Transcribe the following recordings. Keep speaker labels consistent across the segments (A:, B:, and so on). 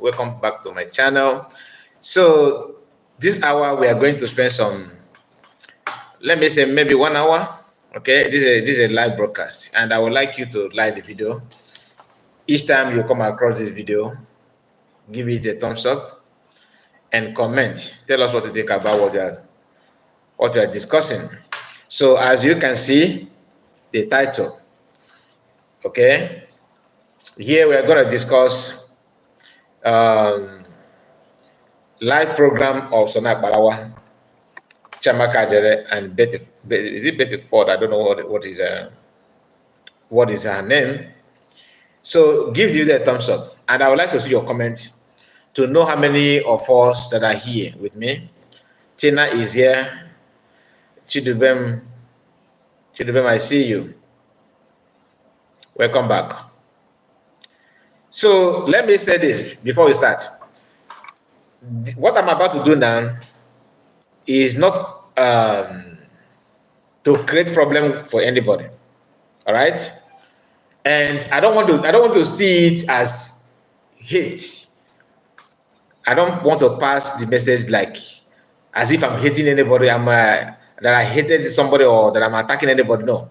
A: welcome back to my channel. So this hour we are going to spend some, let me say maybe 1 hour. Okay, this is a live broadcast, and I would like you to like the video. Each time you come across this video, give it a thumbs up and comment. Tell us what you think about what you are discussing. So as you can see, the title. Okay, here we are going to discuss live program of Sona Balawa, Chamaka Jere, and Betty. Is it Betty Ford? I don't know what is her name. So give the thumbs up, and I would like to see your comment to know how many of us that are here with me. Tina is here. Chidubem, I see you. Welcome back. So let me say this before we start. What I'm about to do now is not to create problem for anybody. All right, and I don't want to see it as hate. I don't want to pass the message like as if I'm hating anybody. That I hated somebody or that I'm attacking anybody. No,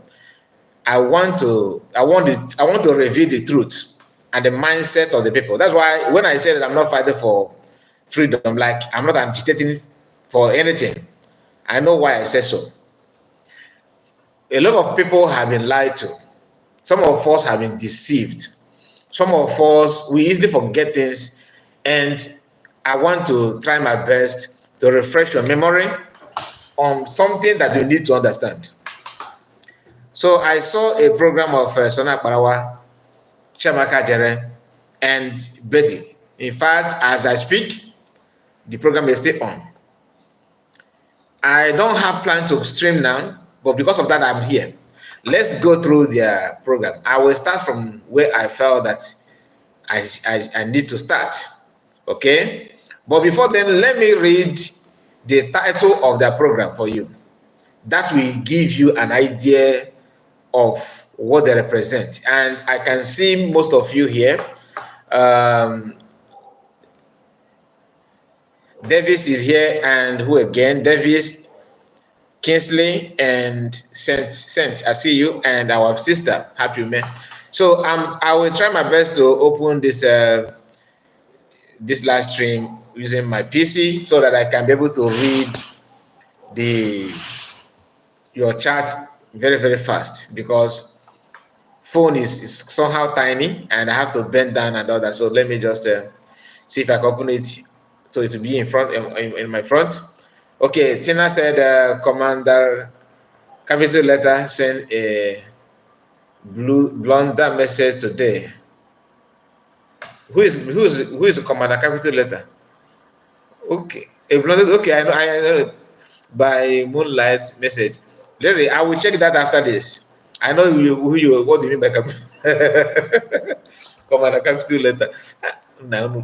A: I want to reveal the truth and the mindset of the people. That's why when I say that I'm not fighting for freedom, like I'm not agitating for anything, I know why I say so. A lot of people have been lied to. Some of us have been deceived. Some of us, we easily forget things, and I want to try my best to refresh your memory on something that you need to understand. So I saw a program of Sona Balawa, Chamaka Jere, and Betty. In fact, as I speak, the program is still on. I don't have plan to stream now, but because of that, I'm here. Let's go through their program. I will start from where I felt that I need to start. Okay? But before then, let me read the title of their program for you. That will give you an idea of what they represent. And I can see most of you here. Davis is here, and who again? Davis, Kingsley, and Saint. I see you, and our sister, Happy Man. So I will try my best to open this this live stream using my PC so that I can be able to read your chat very, very fast, because phone is somehow tiny and I have to bend down and all that. So let me just see if I can open it so it will be in front in my front. Okay, Tina said Commander capital letter send a blunder message today. Who is the Commander capital letter? Okay, a blunder. Okay, I know by moonlight message. Larry, I will check that after this. I know what do you mean by Commander capital letter? No.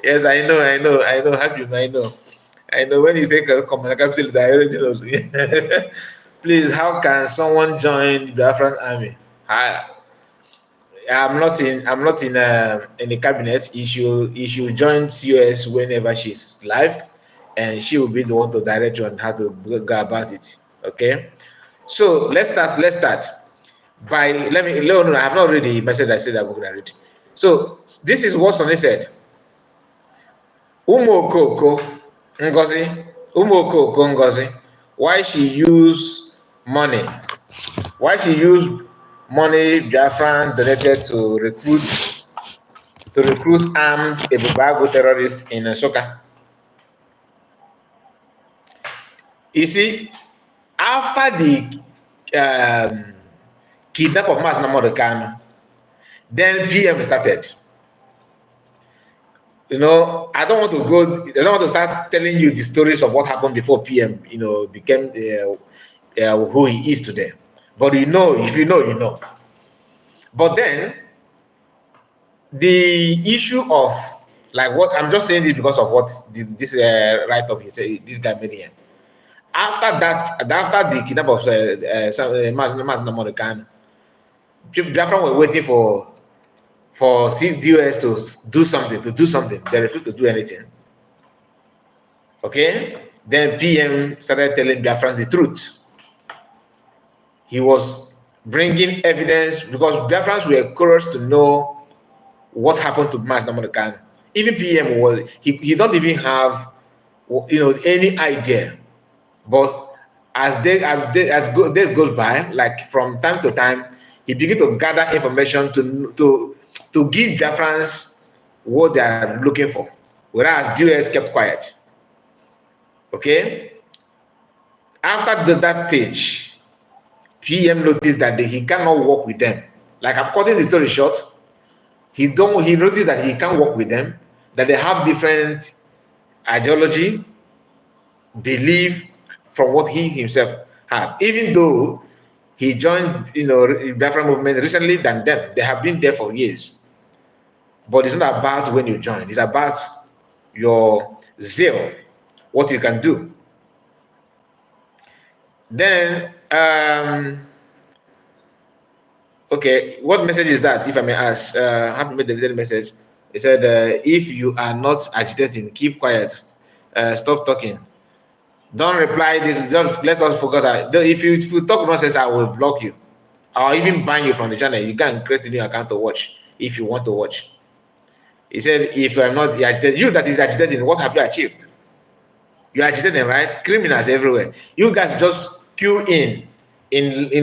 A: Yes, I know. Happy, I know when you say Commander capital letter, I already know. Please, how can someone join the Biafran army? I'm not in the cabinet. You should join COS whenever she's live, and she will be the one to direct you on how to go about it. Okay, so let's start by I have not read the message I said I'm going to read. So this is what Sonny said. Umokoko Ngozi, why she use money? Why she use money Biafran donated to recruit armed Ebubago terrorists in Soka? You see, after the kidnap of Mas Namorokano, then PM started. You know, I don't want to start telling you the stories of what happened before PM, became who he is today. But if you know, you know. But then, the issue of, like, what I'm just saying this because of what this write-up this guy made here. After the kidnap of Mas Namorokano, Biafran were waiting for for CDOS to do something. They refused to do anything. Okay? Then PM started telling Biafrans the truth. He was bringing evidence because Biafrans were curious to know what happened to Mas Namonokan. Even PM was he don't even have any idea. But days goes by, like from time to time, he begin to gather information to give Biafrans what they are looking for, whereas DOS kept quiet. Okay, after that stage, PM noticed that he cannot work with them. Like, I'm cutting the story short. He noticed that he can't work with them, that they have different ideology, belief from what he himself had. Even though he joined, Biafra movement recently than them, they have been there for years. But it's not about when you join; it's about your zeal, what you can do. Then, okay, what message is that, if I may ask? Happy made the little message. He said, if you are not agitating, keep quiet, stop talking. Don't reply this, just let us focus. If you talk nonsense, I will block you. I'll even ban you from the channel. You can create a new account to watch if you want to watch. He said, if I'm not agitated, you that is agitating, what have you achieved? You're agitating, right? Criminals everywhere. You guys just queue in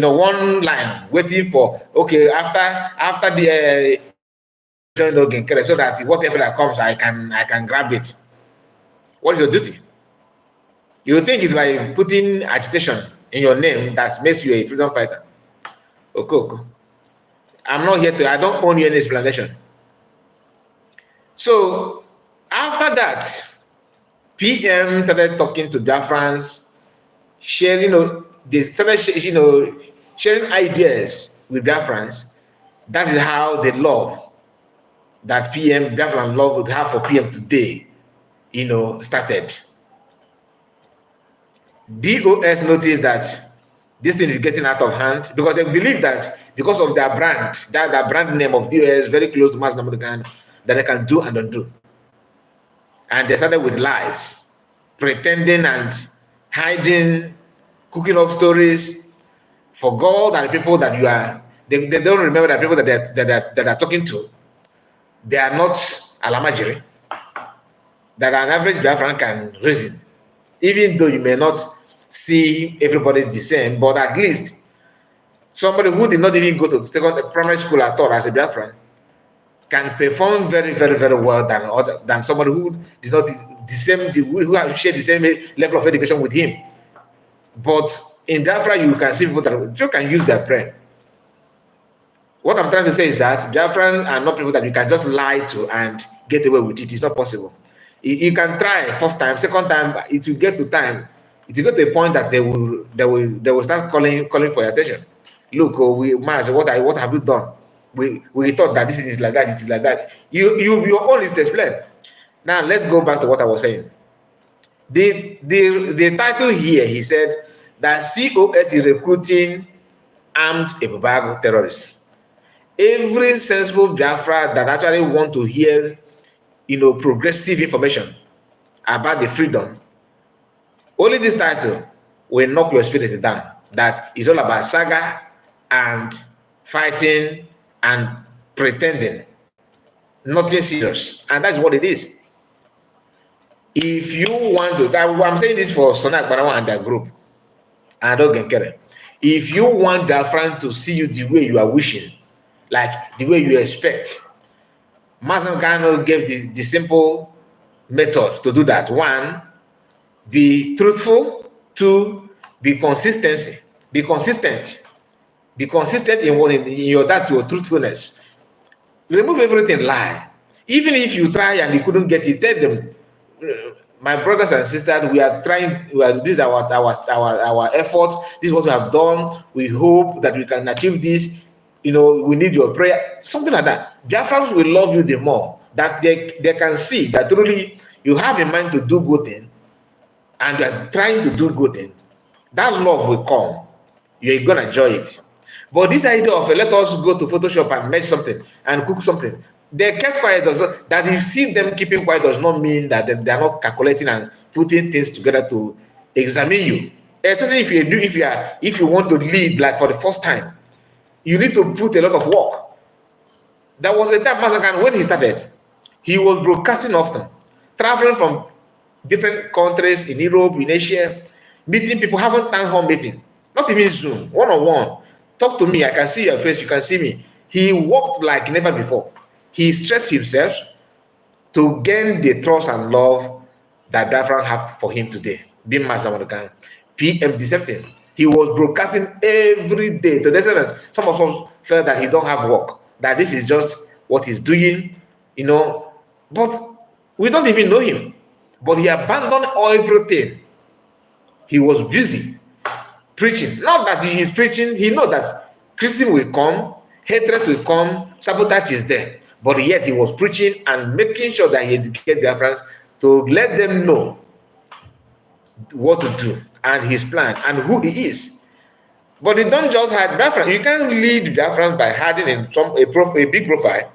A: one line, waiting for, okay, after the join again, so that whatever that comes, I can grab it. What is your duty? You think it's by putting agitation in your name that makes you a freedom fighter? Okay. I'm not here I don't own you any explanation. So after that, PM started talking to Biafrans, sharing, they started, sharing ideas with Biafrans. That is how the love that Biafran love would have for PM today, started. DOS noticed that this thing is getting out of hand because they believe that because of their brand, that brand name of DOS very close to Mas Namonokan, that they can do and undo. And they started with lies, pretending and hiding, cooking up stories for God and the people that you are. They don't remember that people that are talking to, they are not Alamajiri, that an average Biafran can reason, even though you may not see everybody the same, but at least somebody who did not even go to primary school at all as a Biafran can perform very, very, very well than somebody who did not who have shared the same level of education with him. But in Biafra, you can see people that can use their brain. What I'm trying to say is that Biafrans are not people that you can just lie to and get away with it. It's not possible. You can try first time, second time, it will get to a point that they will start calling for your attention. Look, Maz, what have you done? We thought that this is like that, it is like that. Your own is to explain. Now let's go back to what I was saying. The title here, he said that COS is recruiting armed Ebubago terrorists. Every sensible Biafra that actually want to hear, progressive information about the freedom, only this title will knock your spirit down. That is all about saga and fighting and pretending. Nothing serious. And that's what it is. If you want to, I'm saying this for Sonak Barawa and their group, and Ogenkere. If you want Biafran to see you the way you are wishing, like the way you expect, Mazen Kano gave the simple method to do that. One, be truthful. Two, be consistent. Be consistent in your truthfulness. Remove everything lie. Even if you try and you couldn't get it, tell them, my brothers and sisters, we are trying. This is our efforts. This is what we have done. We hope that we can achieve this. We need your prayer. Something like that. Biafrans will love you the more that they can see that truly you have a mind to do good thing, and you are trying to do good thing. That love will come. You're gonna enjoy it. But this idea of let us go to Photoshop and make something and cook something, they kept quiet. Does not that you see them keeping quiet does not mean that they are not calculating and putting things together to examine you. Especially if you want to lead like for the first time, you need to put a lot of work. There was a time Masakan when he started, he was broadcasting often, traveling from different countries in Europe, in Asia, meeting people, having town hall meeting, not even Zoom, one on one. Talk to me, I can see your face, you can see me. He worked like never before. He stressed himself to gain the trust and love that Biafran have for him today. Being Master Monokan, PM deceptive. He was broadcasting every day to the extent that some of us felt that he don't have work, that this is just what he's doing, you know. But we don't even know him. But he abandoned everything. He was busy preaching. Not that he is preaching, he knows that criticism will come, hatred will come, sabotage is there. But yet he was preaching and making sure that he educated Biafrans to let them know what to do and his plan and who he is. But you don't just hide Biafran. You can't lead Biafrans by hiding in a big profile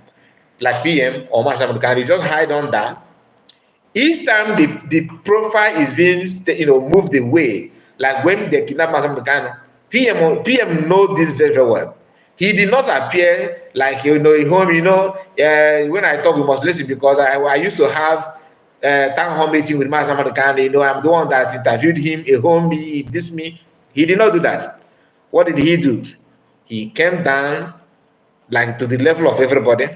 A: like PM or Master Can you just hide on that? Each time the profile is being moved away, like when they kidnap Master Mekano, PM know this very, very well. He did not appear like home. When I talk, you must listen because I used to have town hall meeting with Master Mekano. I'm the one that interviewed him. A home me, this me. He did not do that. What did he do? He came down like to the level of everybody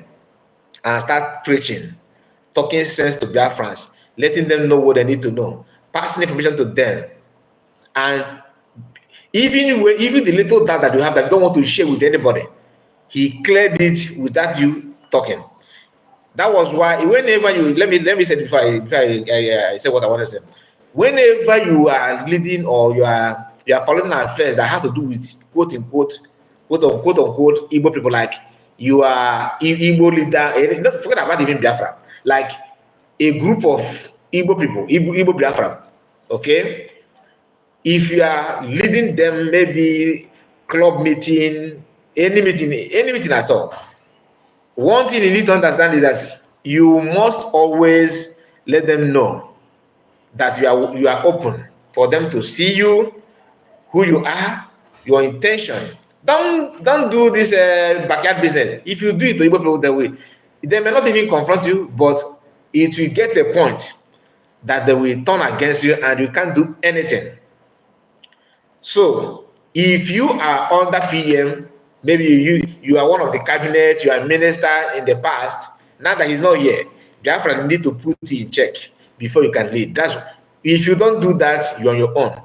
A: and start preaching, talking sense to Biafrans, letting them know what they need to know, passing information to them. And even the little doubt that you have that you don't want to share with anybody, he cleared it without you talking. That was why whenever you let me say before I say what I want to say. Whenever you are leading or you are political affairs that has to do with quote unquote Igbo people, like you are Igbo leader, don't forget about even Biafra, like a group of Igbo people, Igbo Biafra, okay? If you are leading them, maybe club meeting, any meeting at all, one thing you need to understand is that you must always let them know that you are open for them to see you, who you are, your intention. Don't do this backyard business. If you do it to Igbo people that way, they may not even confront you, but it will get a point that they will turn against you and you can't do anything. So if you are under PM, maybe you are one of the cabinet, you are a minister in the past, now that he's not here, Biafra need to put it in check before you can lead. If you don't do that, you're on your own.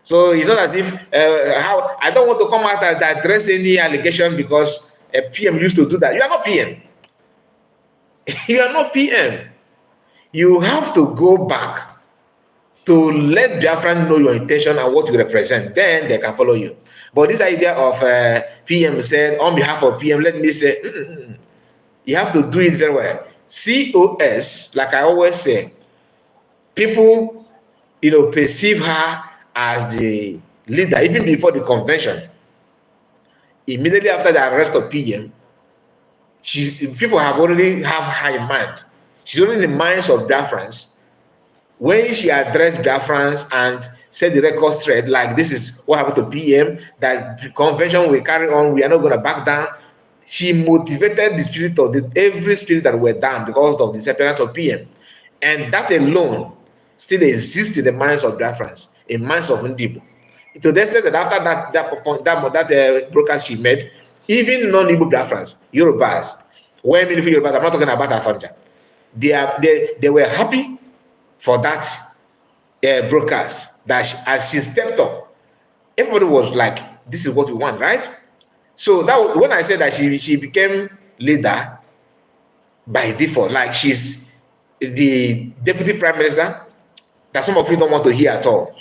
A: So it's not as if how I don't want to come out and address any allegation because a PM used to do that. You are not PM. You are not PM. You have to go back to let Biafran know your intention and what you represent. Then they can follow you. But this idea of PM said, on behalf of PM, let me say, you have to do it very well. COS, like I always say, people, perceive her as the leader, even before the convention. Immediately after the arrest of PM, people have already have her in mind. She's already in the minds of Biafrans. When she addressed Biafrans and said the record straight, like this is what happened to PM, that the convention will carry on, we are not going to back down. She motivated the spirit of every spirit that were down because of the disappearance of PM. And that alone still exists in the minds of Biafrans, in minds of Ndibo. To the extent that after that broadcast she made, even non-Igbo Biafrans, Yorubas, when meaningful Yorubas, I'm not talking about Afanja, they were happy for that broadcast, that as she stepped up, everybody was like, this is what we want, right? So that when I said that she became leader by default, like she's the deputy prime minister, that some of you don't want to hear at all.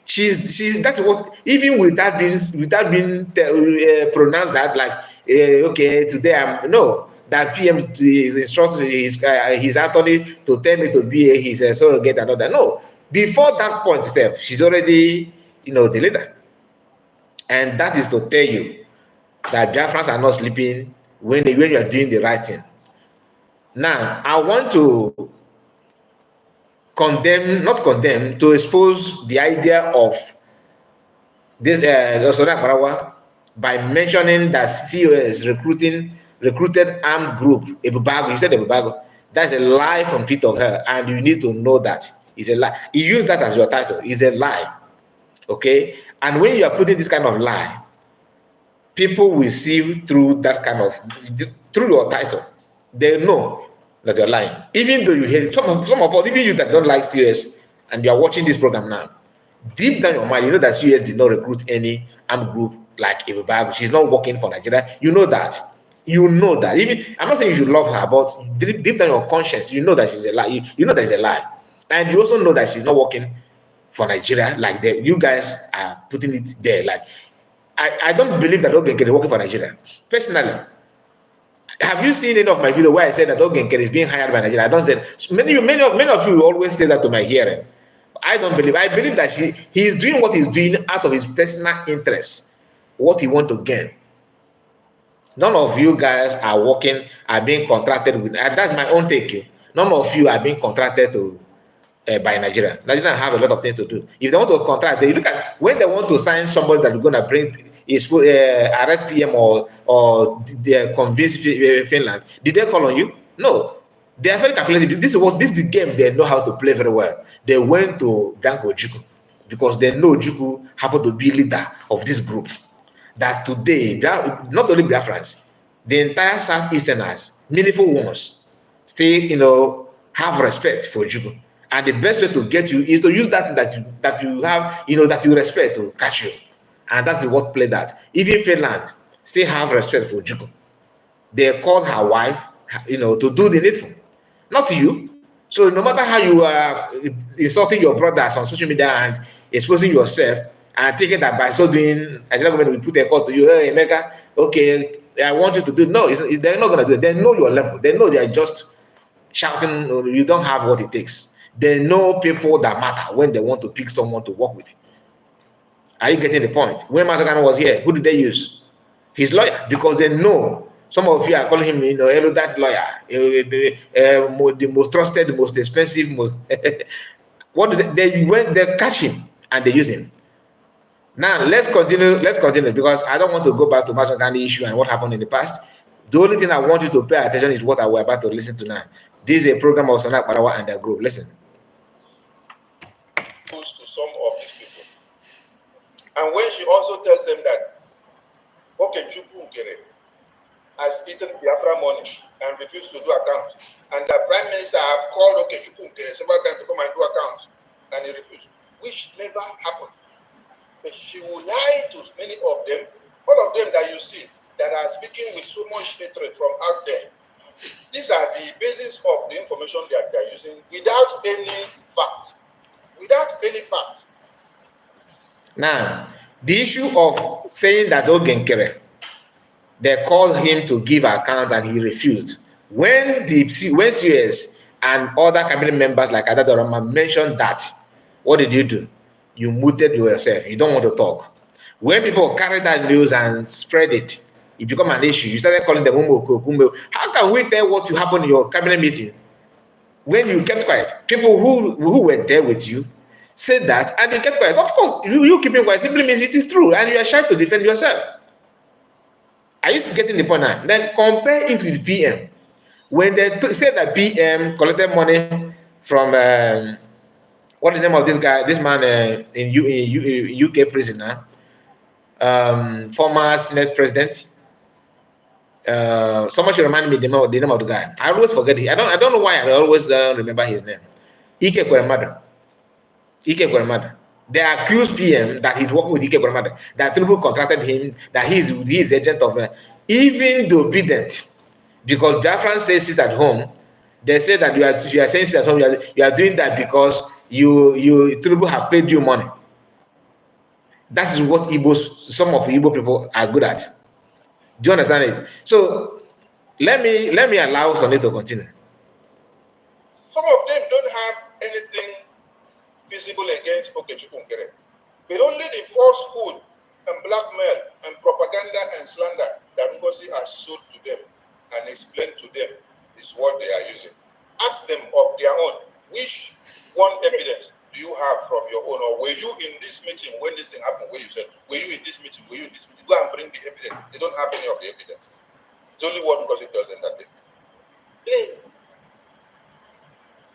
A: She's that's what, even without being pronounced that, like okay, today I'm no, that PM is instructing his attorney to tell me to be his surrogate and all that. No, before that point itself, she's already the leader. And that is to tell you that Biafrans are not sleeping when you are doing the right thing. Now, I want to condemn, not condemn, to expose the idea of this by mentioning that COS recruited armed group, Ebubago. He said Ebubago. That's a lie from pit of hell, and you need to know that it's a lie. He used that as your title. It's a lie. Okay? And when you are putting this kind of lie, people will see through that kind of, through your title. They know that you're lying. Even though you hate it, some of us, even you that don't like CS and you are watching this program now, deep down your mind, you know that CS did not recruit any armed group like Ebubago. She's not working for Nigeria. You know that. You know that. Even I'm not saying you should love her, but deep down your conscience, you know that she's a lie. You know that it's a lie. And you also know that she's not working for Nigeria, like you guys are putting it there. Like I don't believe that Ogenkere is working for Nigeria. Personally, have you seen any of my video where I said that Ogenkere is being hired by Nigeria? I don't say. Many of you always say that to my hearing. I don't believe. I believe that he is doing what he's doing out of his personal interest, what he wants to gain. None of you guys are being contracted with, and that's my own take. None of you are being contracted to by Nigeria. Nigeria have a lot of things to do. If they want to contract, they look at when they want to sign somebody that is going to bring arrest PM or convince Finland. Did they call on you? No. They are very calculated. This is the game they know how to play very well. They went to Danko Ojukwu because they know Ojukwu happened to be leader of this group. That today, not only Biafrans, the entire Southeasterners, meaningful ones, still have respect for Ojukwu. And the best way to get you is to use that you have, that you respect to catch you. And that's what played that. Even Finland still have respect for Ojukwu. They called her wife, to do the needful. Not you. So no matter how you are insulting your brothers on social media and exposing yourself, and taking that by so doing, Nigeria government will put a call to you, hey, Emeka, okay, I want you to do. No, they're not going to do it. They know your level. They know they are just shouting, you don't have what it takes. They know people that matter when they want to pick someone to work with. Are you getting the point? When Masakana was here, who did they use? His lawyer, because they know. Some of you are calling him, that lawyer, the most trusted, the most expensive, what did they catch him and they use him. Now let's continue because I don't want to go back to Masakana issue and what happened in the past. The only thing I want you to pay attention is what we're about to listen to now. This is a program of Sanak Barawa and their group. Listen.
B: To some of these people. And when she also tells them that, okay, Chukwukere has eaten Biafra money and refused to do accounts, and the Prime Minister have called okay, Chukwukere several times to come and do accounts, and he refused, which never happened. But she will lie to many of them, all of them that you see that are speaking with so much hatred from out there. These are the basis of the information that they are using without any fact. Without any fact.
A: Now, the issue of saying that Ogenkere, they called him to give account and he refused. When CS and other cabinet members like Adadorama mentioned that, what did you do? You muted yourself. You don't want to talk. When people carry that news and spread it, it become an issue. You started calling them Umbo. How can we tell what happened in your cabinet meeting when you kept quiet? People who were there with you said that and you kept quiet. Of course, you keeping quiet simply means it is true and you are shy to defend yourself. Are you getting the point now? Then compare it with PM. When they said that PM collected money from what is the name of this guy, this man in UK prison now, former Senate president. Someone should remind me the name of the guy. I always forget it. I don't know why I always remember his name. Ike Kweremadu. They accused PM that he's working with Ike Kweremadu, that Tinubu contracted him, that he's agent of even the obedient. Because Biafran says sit at home, they say that you are saying sit at home, you are doing that because Tinubu have paid you money. That is what some of Igbo people are good at. Do you understand it? So let me allow Sonny to continue.
B: Some of them don't have anything visible against Okechukwu Nkere, but only the falsehood and blackmail and propaganda and slander that Ngozi has sold to them and explained to them is what they are using. Ask them of their own, which one evidence do you have from your own, or were you in this meeting when this thing happened, where you said, were you in this meeting, were you in this meeting? Go and bring the evidence. They don't have any of the evidence. It's only what Ngozi tells them that day.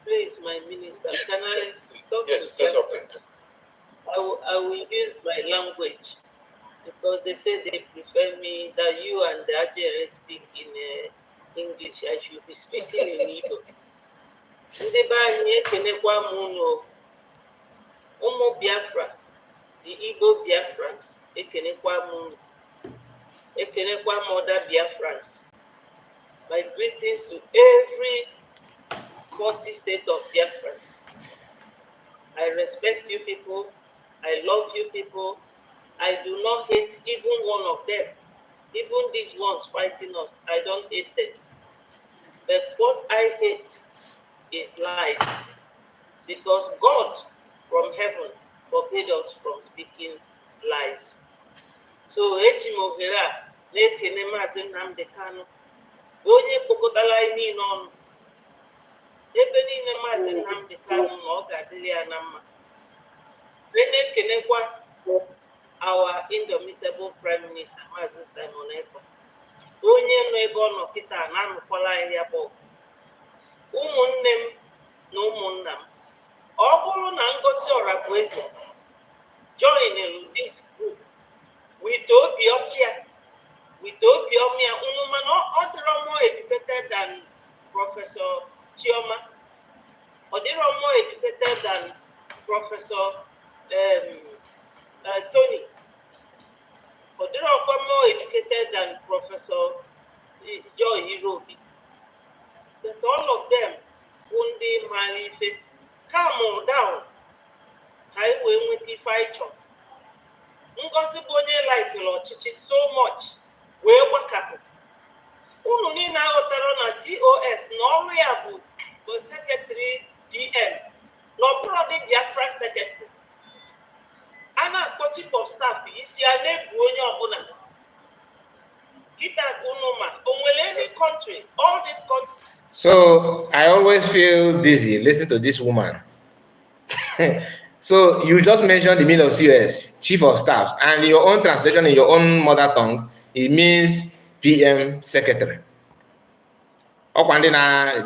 C: Please, my minister, can I talk
B: yes,
C: to
B: say something.
C: I will use my language because they say they prefer me, that you and the Ajere speak in English. I should be speaking in Igbo. Ndị be anyị ekenekwa m unu, ụmụ Biafra, the Igbo Biafrans, ekenekwa m unu, ekenekwa m other Biafrans. My greetings to every 40 state of Biafrans. I respect you people. I love you people. I do not hate even one of them. Even these ones fighting us, I don't hate them. But what I hate is lies. Because God from heaven forbade us from speaking lies. So, eji m ohere a na-ekene Maazị Nnamdi Kanu, onye kpokọtara anyị niile ọnụ. Ebe niile Maazị Nnamdi Kanu na ọ ga-adịrị ya na mma. Na-ekenekwa our indomitable Prime Minister, Maazị Simon Ekpa, onye nọ ebe ọ nọ kịta na-anụkwala anyị ya bụ ụmụnne m na ụmụnna m. Ọ bụrụ na Ngozi Orabueze join this group with obi ọcha, with obi ọmịa, unu mana ọ dịrọ more educated than Professor Chioma. Ọ dịrọ more educated than Professor Tony. Ọ dịrọkwa more educated than Professor Joy Irobi. But all of them bụ ndị mara ife. Calm down. Ka anyị wee nweta ife anyị chọrọ. Ngozi bụ onye laikiri ọchịchị so much wee gbakapụ. Unu niile aghọtara na COS na ọrụ ya bụ secretary PM na ọ bụrụ dị Biafra secretary. A na-akpọ chief of staff isi a na-ebu onye ọbụla. Kita unu ma o nwere any country, all these countries.
A: So I always feel dizzy listening to this woman. So you just mentioned the meaning of COS, chief of staff, and your own translation in your own mother tongue, it means PM secretary.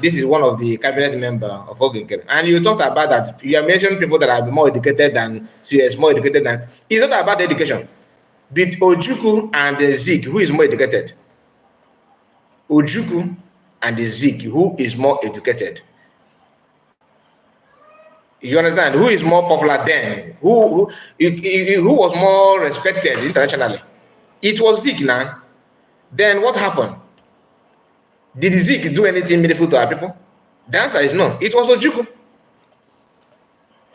A: This is one of the cabinet member of Oginkel. And you talked about that. You have mentioned people that are more educated than CS, more educated than. It's not about education. But Ojukwu and the Zik, who is more educated? Ojukwu and the Zik, who is more educated? You understand? Who is more popular then? Who was more respected internationally? It was Zik now. Then what happened? Did Zik do anything meaningful to our people? The answer is no. It was Ojukwu.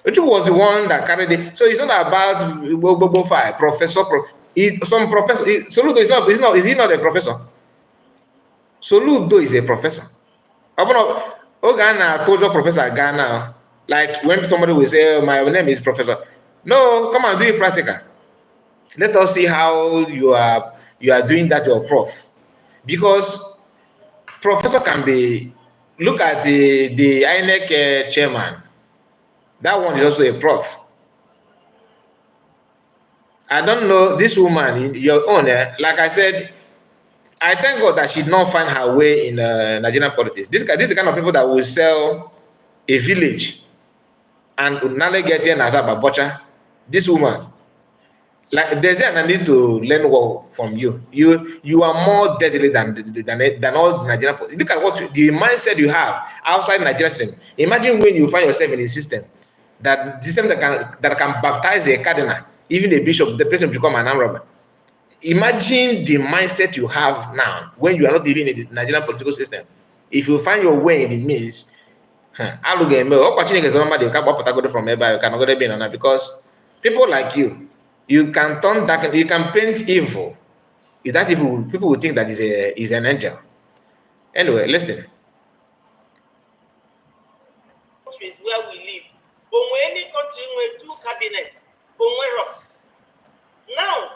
A: Ojukwu was the one that carried it. So it's not about professor. Some professor. Soludo is not. Is he not a professor? Soludo is a professor. Ghana told your professor Ghana. Like when somebody will say, "My name is Professor." No, come and do it practical. Let us see how you are doing that, your prof. Because professor can be, look at the INEC chairman. That one is also a prof. I don't know this woman, your own. Like I said, I thank God that she did not find her way in Nigerian politics. This is the kind of people that will sell a village and Unale get here as a butcher. This woman, like there's a need to learn well from you. You are more deadly than all Nigerian. Look at the mindset you have outside Nigeria system. Imagine when you find yourself in a system that can baptize a cardinal, even a bishop, the person become an armed robber. Imagine the mindset you have now when you are not even in the Nigerian political system. If you find your way in the means, because people like you can turn dark, you can paint evil. Is that evil? People will think that is an angel. Anyway, listen.
C: Countries where we live, but when any country with 2 cabinets, now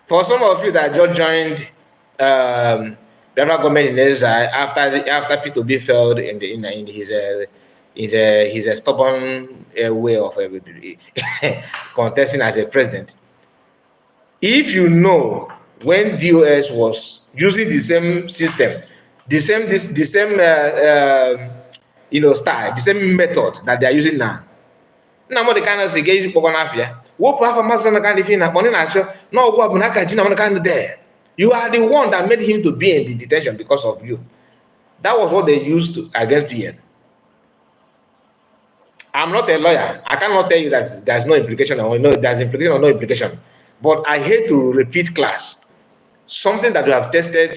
A: For some of you that just joined Biafra government in exile after P2B failed in his stubborn way of contesting as a president. If you know when DOS was using the same system, the same style, the same method that they are using now. Nna m dị ka na si ga eji kpọkọ n'afịa wopụ afọ masị na kind ife na akpọ ndị na-achọ n'ọgwụ a bụ n'aka ji na m kind there. You are the one that made him to be in the detention because of you. That was what they used to against PN. I'm not a lawyer. I cannot tell you that there's no implication or no, there's implication or no implication. But I hate to repeat class something that we have tested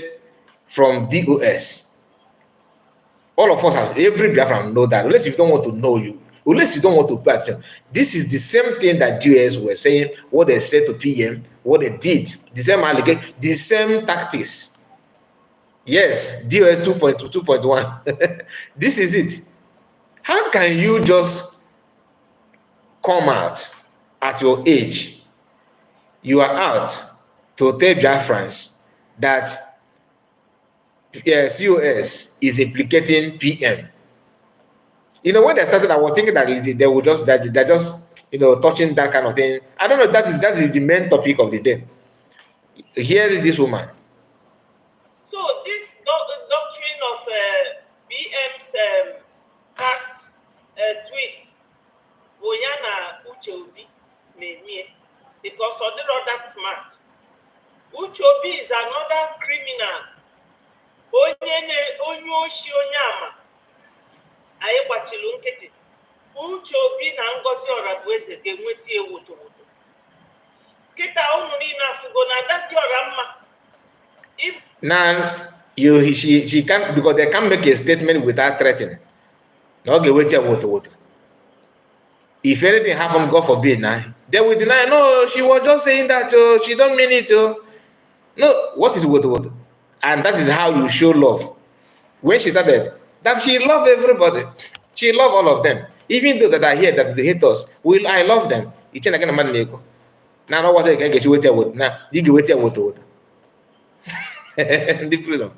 A: from DOS. All of us have, every Biafran know that, unless you don't want to know you, unless you don't want to pay attention. This is the same thing that DOS were saying, what they said to PM, what they did, the same allegation, the same tactics. Yes, DOS 2.2, 2.1. This is it. How can you just come out at your age? You are out to tell Biafrans that COS is implicating PM. You know, when they started, I was thinking that they would just they're just touching that kind of thing. I don't know. That is the main topic of the day. Here is this woman.
C: So this doctrine of PM's past tweets, Boyana Uchobi made me because they're not that smart. Uchobi is another criminal. Onyoshi Onyama. Aye kwachilu nketi. Uchobi na Ngozi Orabueze ga-enweta ewoto. Kita unu ni na fugo na that yoramma. If
A: now she can't, because they can't make a statement without threatening. No, okay, wait here, what. If anything happened, God forbid, now they will deny. No, she was just saying that. She don't mean it. No, what is what? And that is how you show love. When she started, that she loved everybody. She loved all of them. Even though that I hear that they hate us, I love them. Now, what I get you wait here with now. You get wait here with the freedom.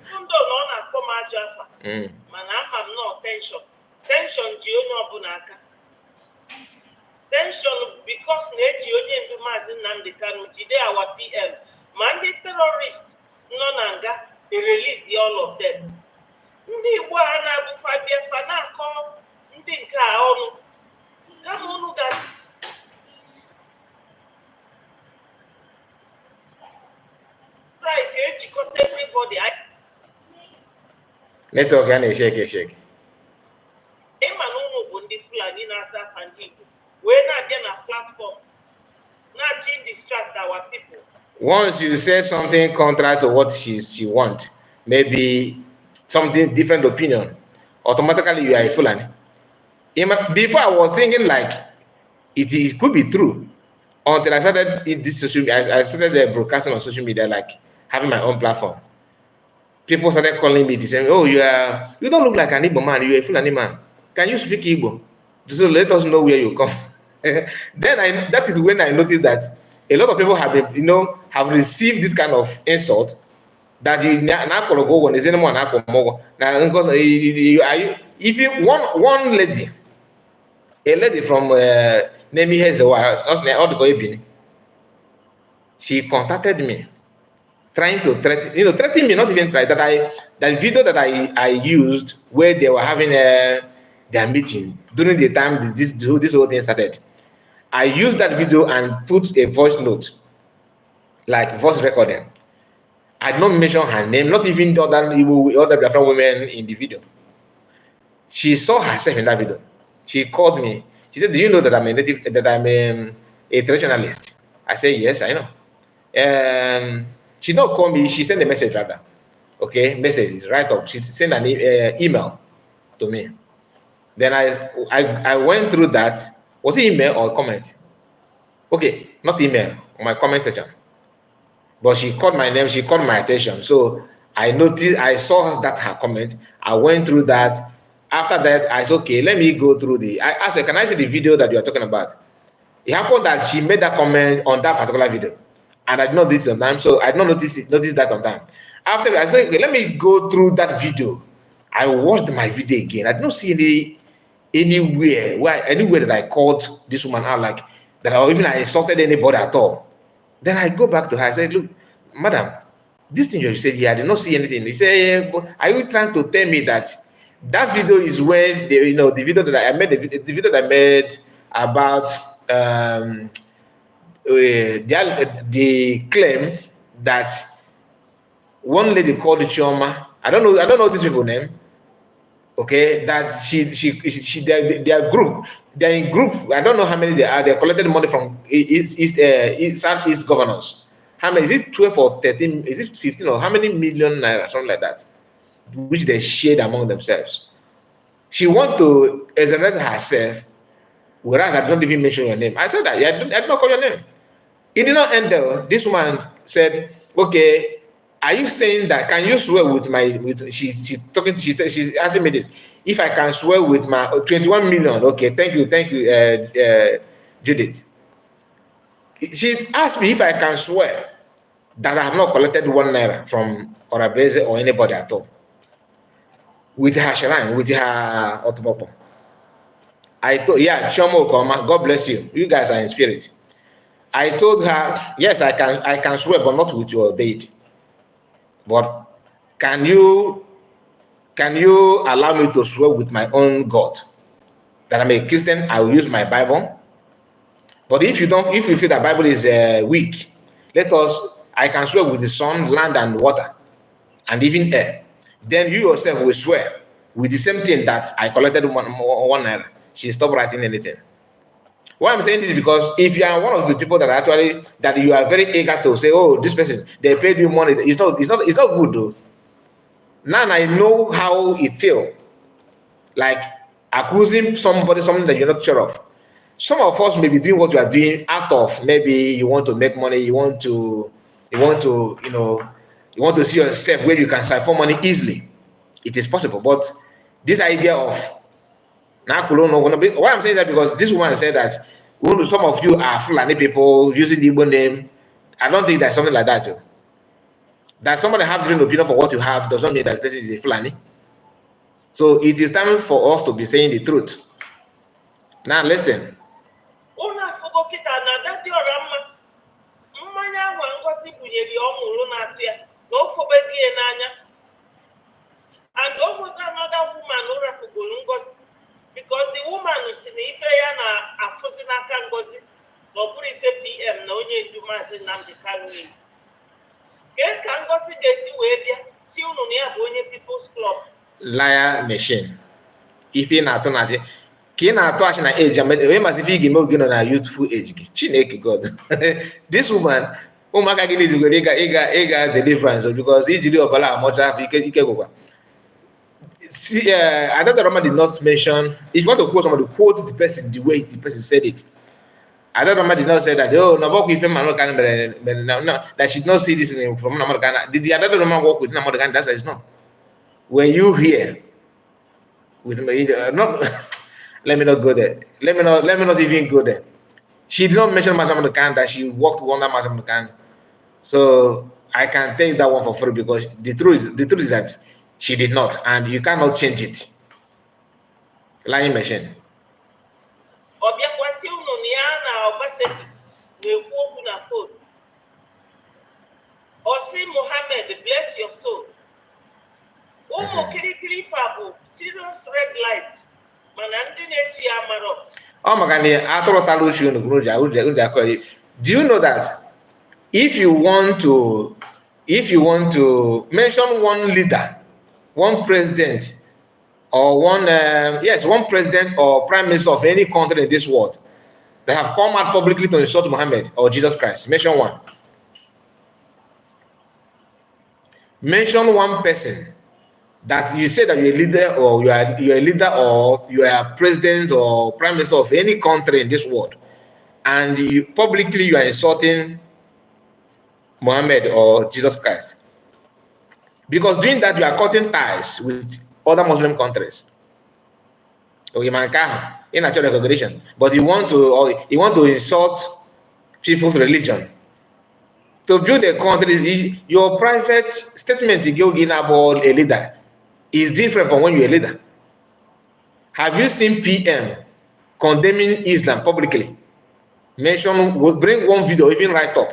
C: Tension because Neji onye ndu Mazi Nnamdi Kanu jide our PM. Man the terrorists no nanga, they release all of them. Ndị Igbo a na-abụ Fabiafa na-akọ ndị nke a ọnụ. Kama unu ga strike ejikọta everybody.
A: Network ya na-shake.
C: Ịma na ụmụ bụ ndị Fulani na-asa afa ndị Igbo. We're not getting a platform, not to distract our people.
A: Once you say something contrary to what she wants, maybe something different opinion, automatically you are a Fulani. Before I was thinking like it could be true until I started this social media. I started broadcasting on social media, like having my own platform. People started calling me the same. Oh, you don't look like an Igbo man. You're a Fulani man. Can you speak Igbo? So let us know where you come. Then that is when I noticed that a lot of people have been, have received this kind of insult that you now call go one is anyone now because if you one lady, a lady from Nemi Hezewa, she contacted me trying to threaten me, not even try that video that I used where they were having their meeting during the time this whole thing started. I used that video and put a voice note, like voice recording. I did not mention her name, not even the other Biafran women in the video. She saw herself in that video. She called me. She said, "Do you know that I'm a traditionalist?" I said, "Yes, I know." She not call me. She sent a message rather. Okay, message right up. She sent an email to me. Then I went through that. Was it email or comment? Okay, not email, my comment section. But she called my name, she called my attention. So I noticed, I saw that her comment. I went through that. After that, I said, okay, let me go through I asked her, can I see the video that you are talking about? It happened that she made that comment on that particular video. and I did not notice it on time, so I did not notice that on time. After I said, okay, let me go through that video. I watched my video again. I did not see anywhere that I called this woman out, like that, or even I insulted anybody at all. Then I go back to her. I said, look, madam, this thing you said here, I did not see anything. He said, yeah, but are you trying to tell me that that video is when the video that I made, the video that I made about the claim that one lady called Chioma, I don't know these people name. Okay, that their group, they're in group. I don't know how many they are. They collected money from Southeast governors. How many is it? 12 or 13? Is it 15 or how many million naira, something like that, which they shared among themselves. She want to exonerate herself, whereas I don't even mention your name. I said that, yeah, I did not call your name. It did not end there. This woman said, okay, are you saying that, can you swear with my, she's talking, she's asking me this, if I can swear with my 21 million, okay, thank you, Judith. She asked me if I can swear that I have not collected 1 naira from Orabeze or anybody at all, with her shrine, with her otobopo. I told, yeah, Chomo Okoma, God bless you. You guys are in spirit. I told her, yes, I can swear, but not with your date. But can you allow me to swear with my own God that I'm a Christian? I will use my Bible. But if you feel that Bible is weak, I can swear with the sun, land, and water, and even air. Then you yourself will swear with the same thing that I collected 1 naira. She stopped writing anything. Why I'm saying this is because if you are one of the people that you are very eager to say, oh, this person, they paid you money, it's not good though. Now I know how it feels, like accusing somebody something that you're not sure of. Some of us may be doing what you are doing out of maybe you want to make money, you want to see yourself where you can siphon money easily. It is possible, but this idea of why I'm saying that, because this woman said that some of you are Fulani people using the Igbo name. I don't think there's something like that too. That somebody have different opinion for what you have does not mean that person is a Fulani. So it is time for us to be saying the truth. Now listen.
C: And almost another woman who represents because the woman is in Ifeana Afusina Kangozi, no Purife PM, no Yumas in Namdi Kalui. Get Kangosi Desi Webia, Siunia Bonia People's Club.
A: Liar machine. If you're not on it, Kina touch na age, we must if you give me on a youthful age. Chineke God. This woman, Umakagini is going to deliverance because each day of Allah, much of you can go. See, I thought the Roman did not mention. If you want to quote somebody, quote the person the way the person said it. I thought Roman did not say that. Oh, no, if no, that she did not see this from Namargana. Did the other Roman work with Namargana? That's why it's not. When you hear with me, not let me not go there. Let me not even go there. She did not mention Mazamakan that she worked with one Mazamakan. So I can take that one for free because the truth is that she did not, and you cannot change it. Lying machine.
C: Osi Mohammed, bless your soul. Serious red light.
A: Oh my God, do you know that if you want to mention one leader, one president, or one president or prime minister of any country in this world that have come out publicly to insult Muhammad or Jesus Christ, mention one. Mention one person that you say that you're a leader, or you're a leader, or you are a president or prime minister of any country in this world, and you are insulting Muhammad or Jesus Christ. Because doing that, you are cutting ties with other Muslim countries. Okay, in natural recognition, but you want to insult people's religion. To build a country, your private statement you give about a leader is different from when you're a leader. Have you seen PM condemning Islam publicly? Mention, will bring one video, even write up.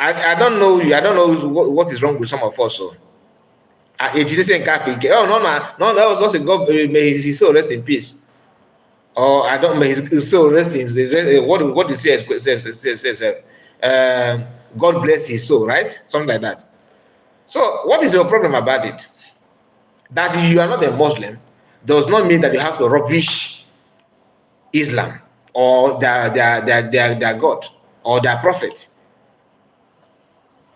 A: I don't know you. I don't know what is wrong with some of us. So, Jesus and Catholic. Oh no, that was just a God. May his soul rest in peace. Or I don't. May his soul rest in. What did he say? God bless his soul, right? Something like that. So, what is your problem about it? That you are not a Muslim does not mean that you have to rubbish Islam or their God or their prophet.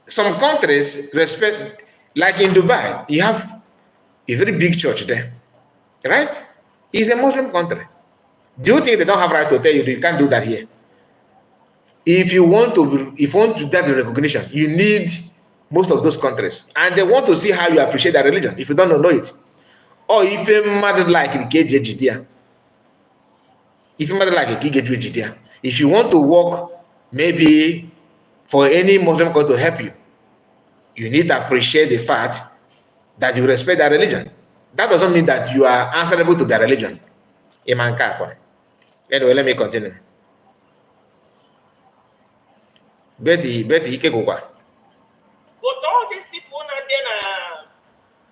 A: Some countries respect, like in Dubai, you have a very big church there, right? It's a Muslim country. Do you think they don't have right to tell you can't do that here? If you want to get the recognition, you need most of those countries, and they want to see how you appreciate that religion. If you don't know it, or if a mother like the if you want to work, maybe for any Muslim country to help you, you need to appreciate the fact that you respect that religion. That doesn't mean that you are answerable to that religion. Anyway, let me continue. Betty, Ike Gugwa.
C: But all these people now then are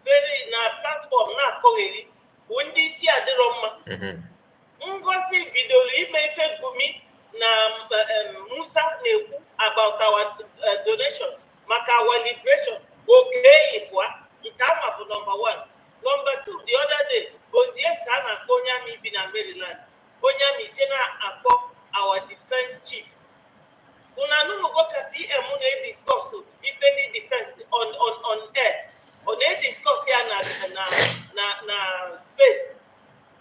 C: very na platform na kogeli. When they see at the Roma, Ngozi bidolu ime ife gumi na Musa Neku about our donation, maka our liberation. Okay, Ikwa, Ikama for number 1. Number 2, the other day, Gozie Kana Konyami bin Maryland. Konyami Jena Akpo, our defense chief. Una no go ka PM una discuss if any defense on air. On air discuss here na space.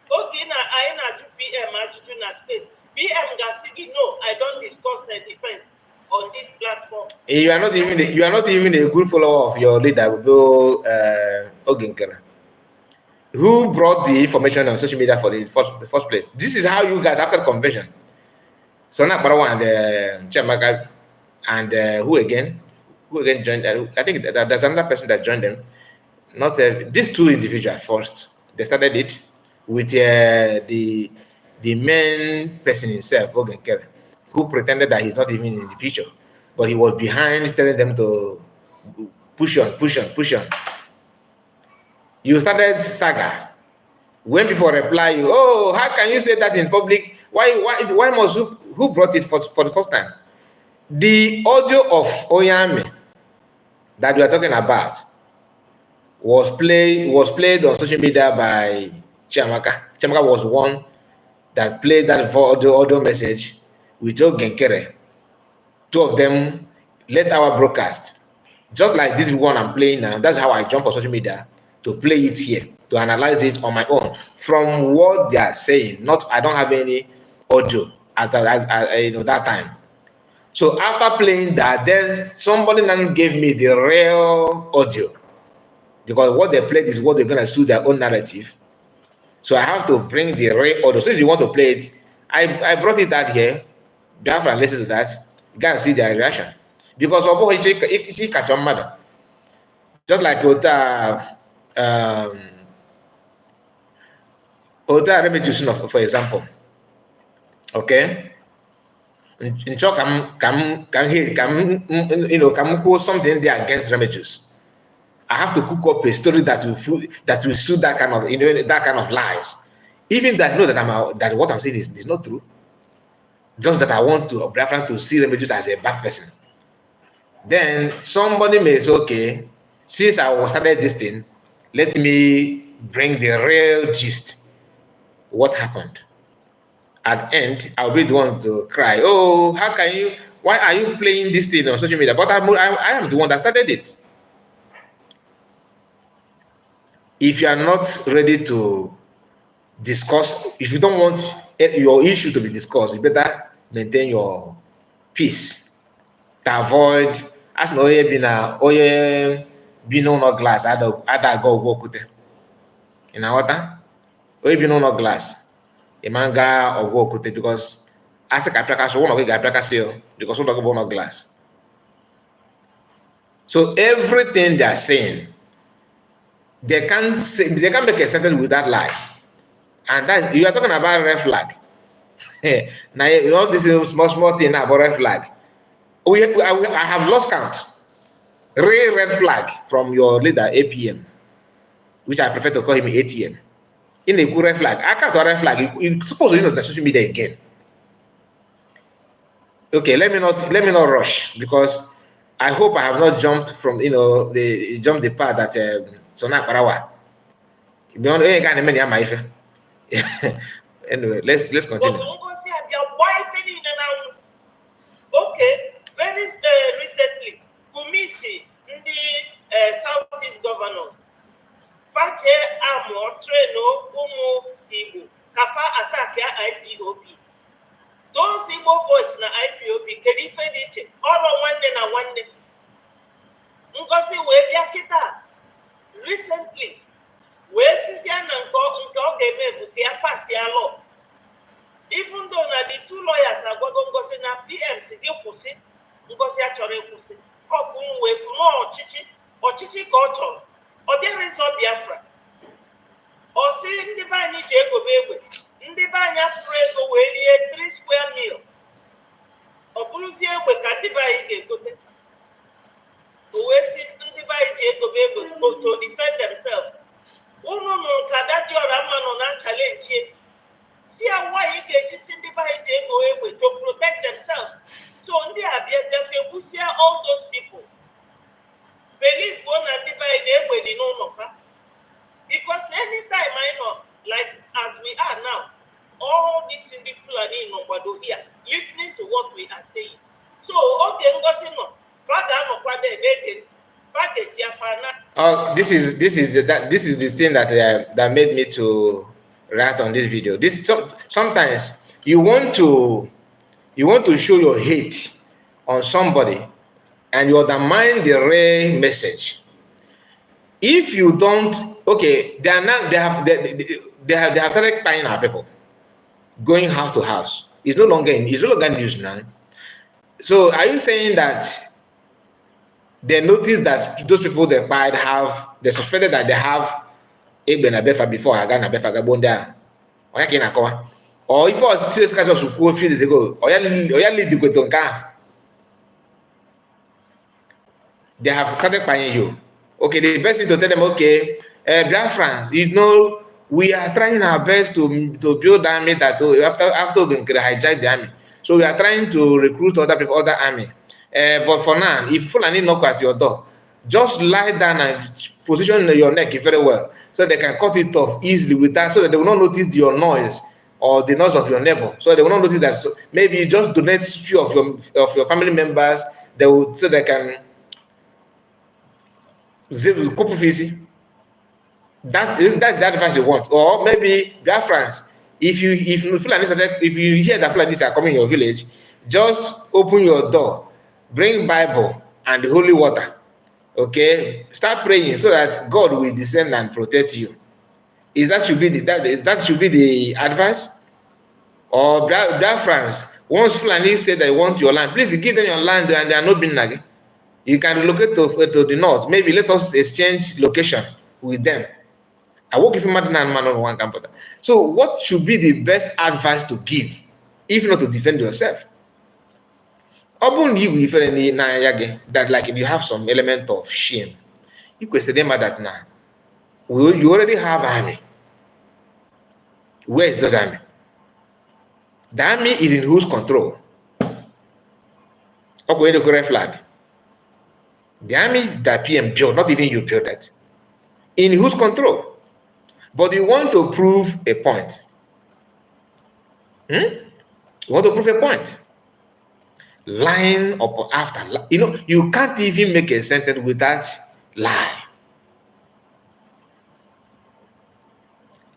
C: Okay, na I na PM ajuju na space. PM ga sigi no, I don't discuss defense on this platform.
A: You are not even a good follower of your leader, Oginkera, who brought the information on social media for the first place. This is how you guys, after convention. So now Barawa and Chamaka and who again joined? I think there's another person that joined them. Not these two individuals first. They started it with the main person himself, Oginkera, who pretended that he's not even in the picture, but he was behind telling them to push on. You started saga. When people reply you, oh, how can you say that in public? Why must who brought it for the first time? The audio of Oyame that we are talking about was played on social media by Chiamaka. Chiamaka was one that played that audio message with Joe Genkere. Two of them let our broadcast. Just like this one I'm playing now, that's how I jump on social media to play it here, to analyze it on my own from what they are saying. I don't have any audio at that time. So after playing that, then somebody now gave me the real audio, because what they played is what they're gonna suit their own narrative. So I have to bring the real audio. So if you want to play it, I brought it out here. Biafra and listen to that. You can see their reaction. Because of what he catch on mother. Just like Ota Remejusun, for example. Okay? In Chok can quote something there against Remedios. I have to cook up a story that will suit that kind of that kind of lies. Even that I know that what I'm saying is not true. Just that I want to refer to see Remedios as a bad person. Then somebody may say, okay, since I started this thing, let me bring the real gist. What happened? At the end, I'll be the one to cry. Oh, why are you playing this thing on social media? But I am the one that started it. If you are not ready to discuss, if you don't want your issue to be discussed, you better maintain your peace. To avoid, as no be no glass, ada go kute. In our water, no glass. A manga or go kute, because As a capital, so one of the capital seal because one of the glass. So everything they are saying, they can't say, they can make a sentence without lies. And that's, you are talking about red flag. Now you know this is small thing about red flag. I have lost count. Red flag from your leader APM, which I prefer to call him ATM. In a good red flag, I can't red flag. You suppose you know the social media again. Okay, let me not rush because I hope I have not jumped from the part that Sona Parawa. You don't kind of many my Anyway, let's continue.
C: Okay, very recently, Kumisi, the Southeast governors, Fache Amo, Treno, Umu, Ibu, Kafa attack ya IPOP. Those Igbo boys na IPOP, Kedife Diche, all on one day na one day. Ngosi Webia Kita, recently, where Sisian and Game Bukia pass ya law. Even though na the two lawyers are going to say na PMC dey pussy, Ngosi actually pussy. Okun we funo ochichi culture. Obi resort Biafra. O si ndị be anyị ji ego begwe. Ndị be anyị afro ego wee lie 3 square meal. Ọ bụrụzie egbe ka ndị be anyị ga-egote. O wee si ndị be anyị ji ego begwe to defend themselves. Unu nụrụ ka dadi ọra mma nọ na challenge. See why you get to see the by to protect themselves. So on the abuse, all those people believe one and the by the no offer. Because anytime I know, like as we are now, all these in the Fulani no Bado here, listening to what we are saying. So okay,
A: oh, this is the thing that made me to write on this video. Sometimes you want to show your hate on somebody and you undermine the real message. If you don't, okay, they have started buying our people, going house to house. It's no longer news now. So are you saying that they noticed that those people they buy they suspected that they have before I got Befa Gabonda, or if I was serious catch us a few days ago, or lead the to calf. They have started buying you. Okay, the best is to tell them, okay, Black France, you know, we are trying our best to build army that after we hijack the army. So we are trying to recruit other army. But for now, if Fulani knock at your door, just lie down and position your neck very well so they can cut it off easily with that, so that they will not notice your noise or the noise of your neighbor. So they will not notice that. So maybe you just donate few of your family members, so they can cope with it. That's the advice you want. Or maybe Black France, if you hear that Fulanis are coming in your village, just open your door, bring Bible and the holy water. Okay, start praying so that God will descend and protect you. That should be the advice. Or Black France, once Fulani said they want your land, please give them your land and they are not being nagging. You can relocate to the north. Maybe let us exchange location with them. I work with man on one campus. So what should be the best advice to give, if not to defend yourself? That like if you have some element of shame, you question them that now. You already have army. Where is this army? The army is in whose control? Okay, the current flag. The army that PM built, not even you built that. In whose control? But you want to prove a point. You want to prove a point. Line up after line. You can't even make a sentence without lie.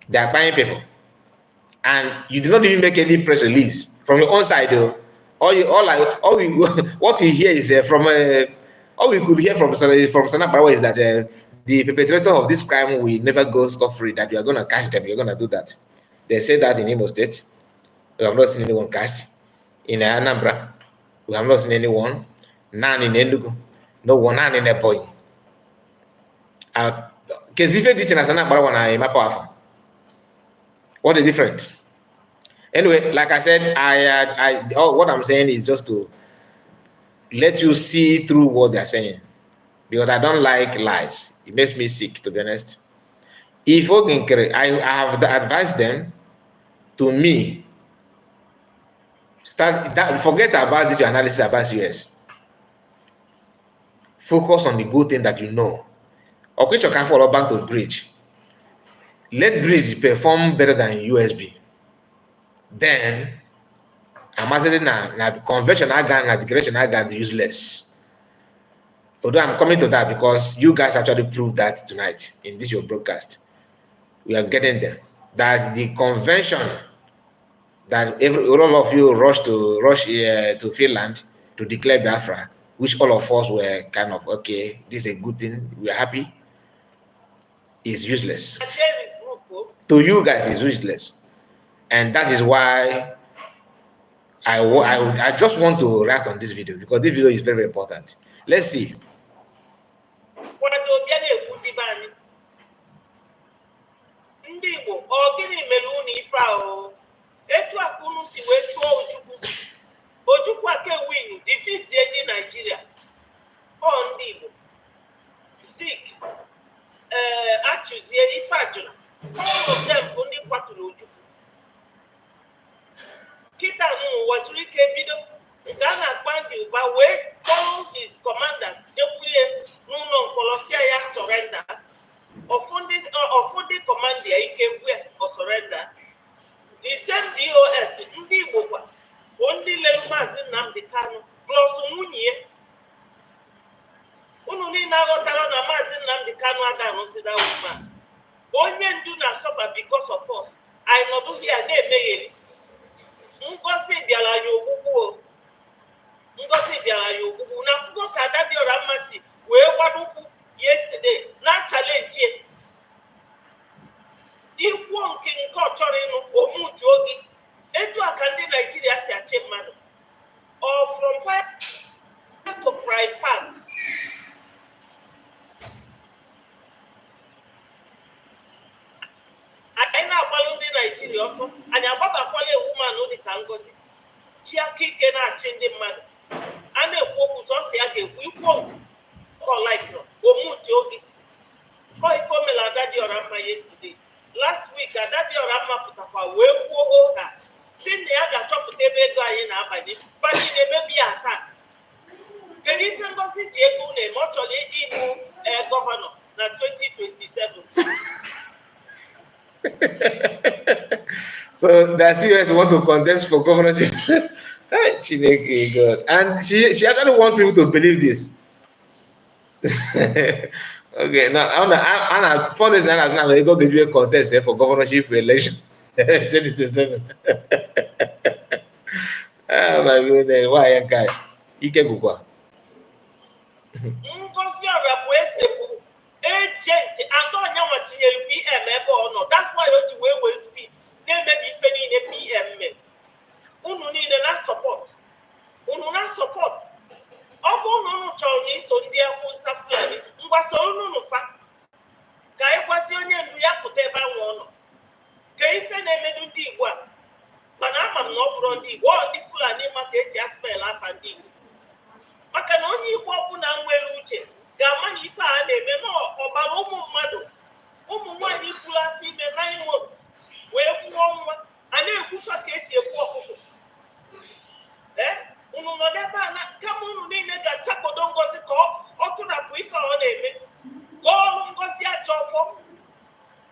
A: They are buying people. And you did not even make any press release from your own side, though. What we hear is all we could hear from Sana Parawa is that the perpetrator of this crime will never go scot-free, that you are going to catch them, you're going to do that. They say that in Imo State. We have not seen anyone catched. in Anambra. We have not seen anyone. None in Enugu. No one, none in Ebonyi. Kezife teaching as an Abarawana in my powerful. What is different? Anyway, like I said, what I'm saying is just to let you see through what they're saying, because I don't like lies. It makes me sick, to be honest. If I have advised them to me forget about this analysis about US. Focus on the good thing that you know. Okwicho can follow back to Bridge. Let Bridge perform better than USB. Then I'm na the convention I got, na declaration I got useless. Although I'm coming to that because you guys actually proved that tonight in this your broadcast. We are getting there. That the convention that all of you rush to Finland to declare Biafra, which all of us were kind of okay, this is a good thing, we are happy, is useless. To you guys, is useless, and that is why I just want to react on this video because this video is very, very important. Let's see.
C: Etu akunu si wee chụọ Ojukwu ake win defeat ndị Nigeria ọ ndị Igbo Zik achụzie ife ajụla all of them bụ ndị kwaturu Ojukwu kịta waziri ike bido nke a na-akpa ndị ụba wee call his commanders jekwulie n'ụlọ mkpọrọsia ya surrender ọfụ ndị command ya ike gwe ọ surrender. The same DOS, ndị Igbo kwa, bụ ndị lere Maazị Nnamdi Kanu plus nwunye. Unu niile aghọtara na Maazị Nnamdi Kanu aga-anụsị that woman. Onye ndu na-suffer because of us. Anyị nọdụ here na-emegheri. Ngozi bịara ya ogbugbu. Ngozi bịara ya ogbugbu. Na fugo ka Adadiora Mmasị wee gbadokwu yesterday na challenge ikwu nke ọ chọrọ ịnụ omutu oge etu a ka ndị Naijiria si achị mmadụ or from fire to frying pan. Anyị na-agbalụ ndị Naijiria ọsọ anyị agbabakwala ewu manụ dị ka Ngozi chi aka ike na-achị ndị mmadụ a na-ekwu okwu sọsọ ya ga-ekwu ikwu ọlaikro omutu oge ọ ife omela Adadiora Mma yesterday. Last week, Adadiora Mma pụtakwa wee kwuo ha si na ya ga-achọpụta ebe ego anyị na-abanye banye na-emebi ya taa. Kedu ife Ngozi ji ego na-eme ọ chọrọ ịbụ gọvanọ na 2027?
A: So the COS want to contest for governorship. Chineke God. And she actually wants people to believe this. Okay, now Anna for this now they go give you a contest for governorship election 2027. Oh my goodness, why am I? Ike gukwa.
C: Ngozi ọra bụ ese bụ agent Antonia nwatinyere PM ebe ọ nọ. That's why o ji wee speed na-emebi ife niile PM mere. Unu niile na support. Unu na support. Ọ bụ unu chọrọ na iso ndị Hausa Fulani ngwasa unu fa ka anyị gwazi onye ndu ya pụta ebe ahụ ọ nọ ka ife na-emedu ndị Igbo a mana ama m na ọ bụrụ ndị Igbo ọ ndị Fulani maka esi aspel afa ndị Igbo maka na onye Igbo ọbụla nwere uche ga-ama na ife a na-eme n'ọbara ụmụ mmadụ ụmụ nwaanyị buru afọ ime 9 months wee kwụọ nwa a na-ekwufa ka esi ekwu ọkụkọ unu nọ n'ebe a na kama unu niile ga-achakodo Ngozi ka ọ tụrapụ ife ọ na-eme ka ọrụ Ngozi achọ ọfọ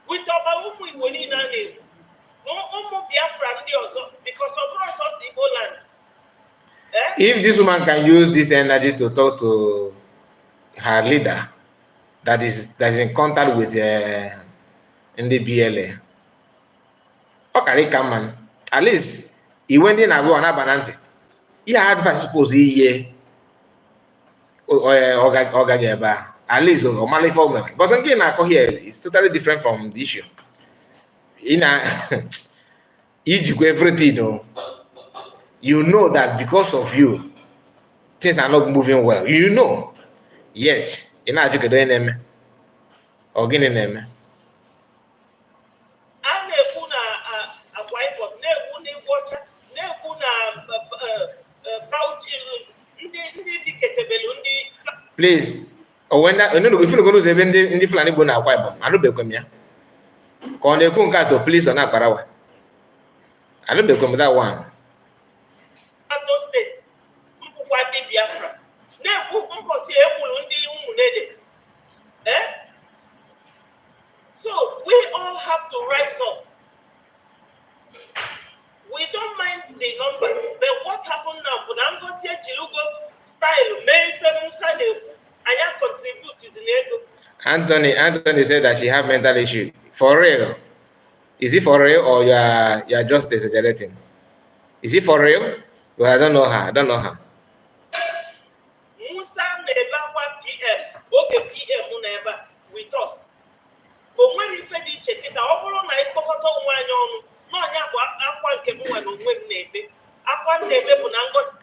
C: wite ọbara ụmụ Igbo niile a na-egbu ụmụ Biafra ndị ọzọ because ọ bụrụ ọsọsọ Igbo land.
A: If this woman can use this energy to talk to her leader that is in contact with the BLA, okay, come on. At least he went in and go on Abanante. He had suppose he at least Omali Fogman. But again, I here it's totally different from the issue. In a everything, You know that because of you, things are not moving well. You know, yet you're not doing them or getting them.
C: A na-ekwu na Akwa Ibom, na-ekwu n'Igbocha, na-ekwu na Bauchi, ndị diketebelu ndị.
A: Please, when that no, if you go to seven, the Fulani go na Akwa Ibom, I no be come here. Ka ọ na-ekwu nke atọ, please ọ na-akparawa. I no be come that one.
C: Plateau State, mpụkwa ndị Biafra, na-ekwu mposi ekwuru ndị ụmụnede. So we all have to rise up. We don't mind the numbers, but what happened now? But I'm going to say Chilugo style, Mary Musa, and I contribute to the NATO.
A: Anthony said that she have mental issue. For real? Is it for real or you are just exaggerating? Is it for real? Well, I don't know her.
C: Musa never PM. Okay, PM never with us. But when you say the check it out, na ikokoto nwanyị ọnụ, no nya bụ akwa nke mụ nwe n'onwe m na-ebe. Akwa m na-ebe bụ na ngosi.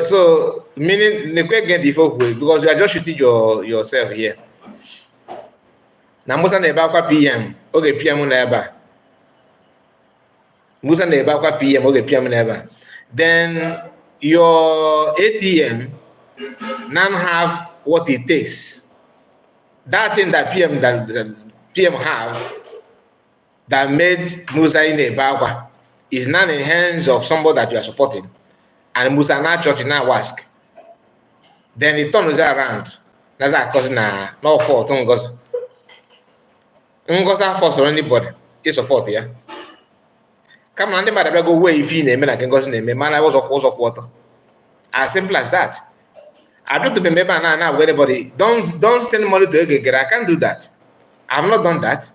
A: So meaning the quick get the folk way because you are just shooting yourself here. Now Musa na-ebe akwa PM, oge PM na ebe a. Musa na-ebe akwa PM, oge PM na ebe a. Then your ATM now have what it takes. That thing that PM have that made Musa in a bagua is now in the hands of somebody that you are supporting. And Musa now church now ask. Then it turns around. That's a cause na no fault. Ngozi force or anybody. He support, yeah. Come on, anybody go away if you name like Ngozi name. Man, I was a cause of water. As simple as that. I don't to be member now. Anybody don't send money to Egegere. I can't do that. I have not done that.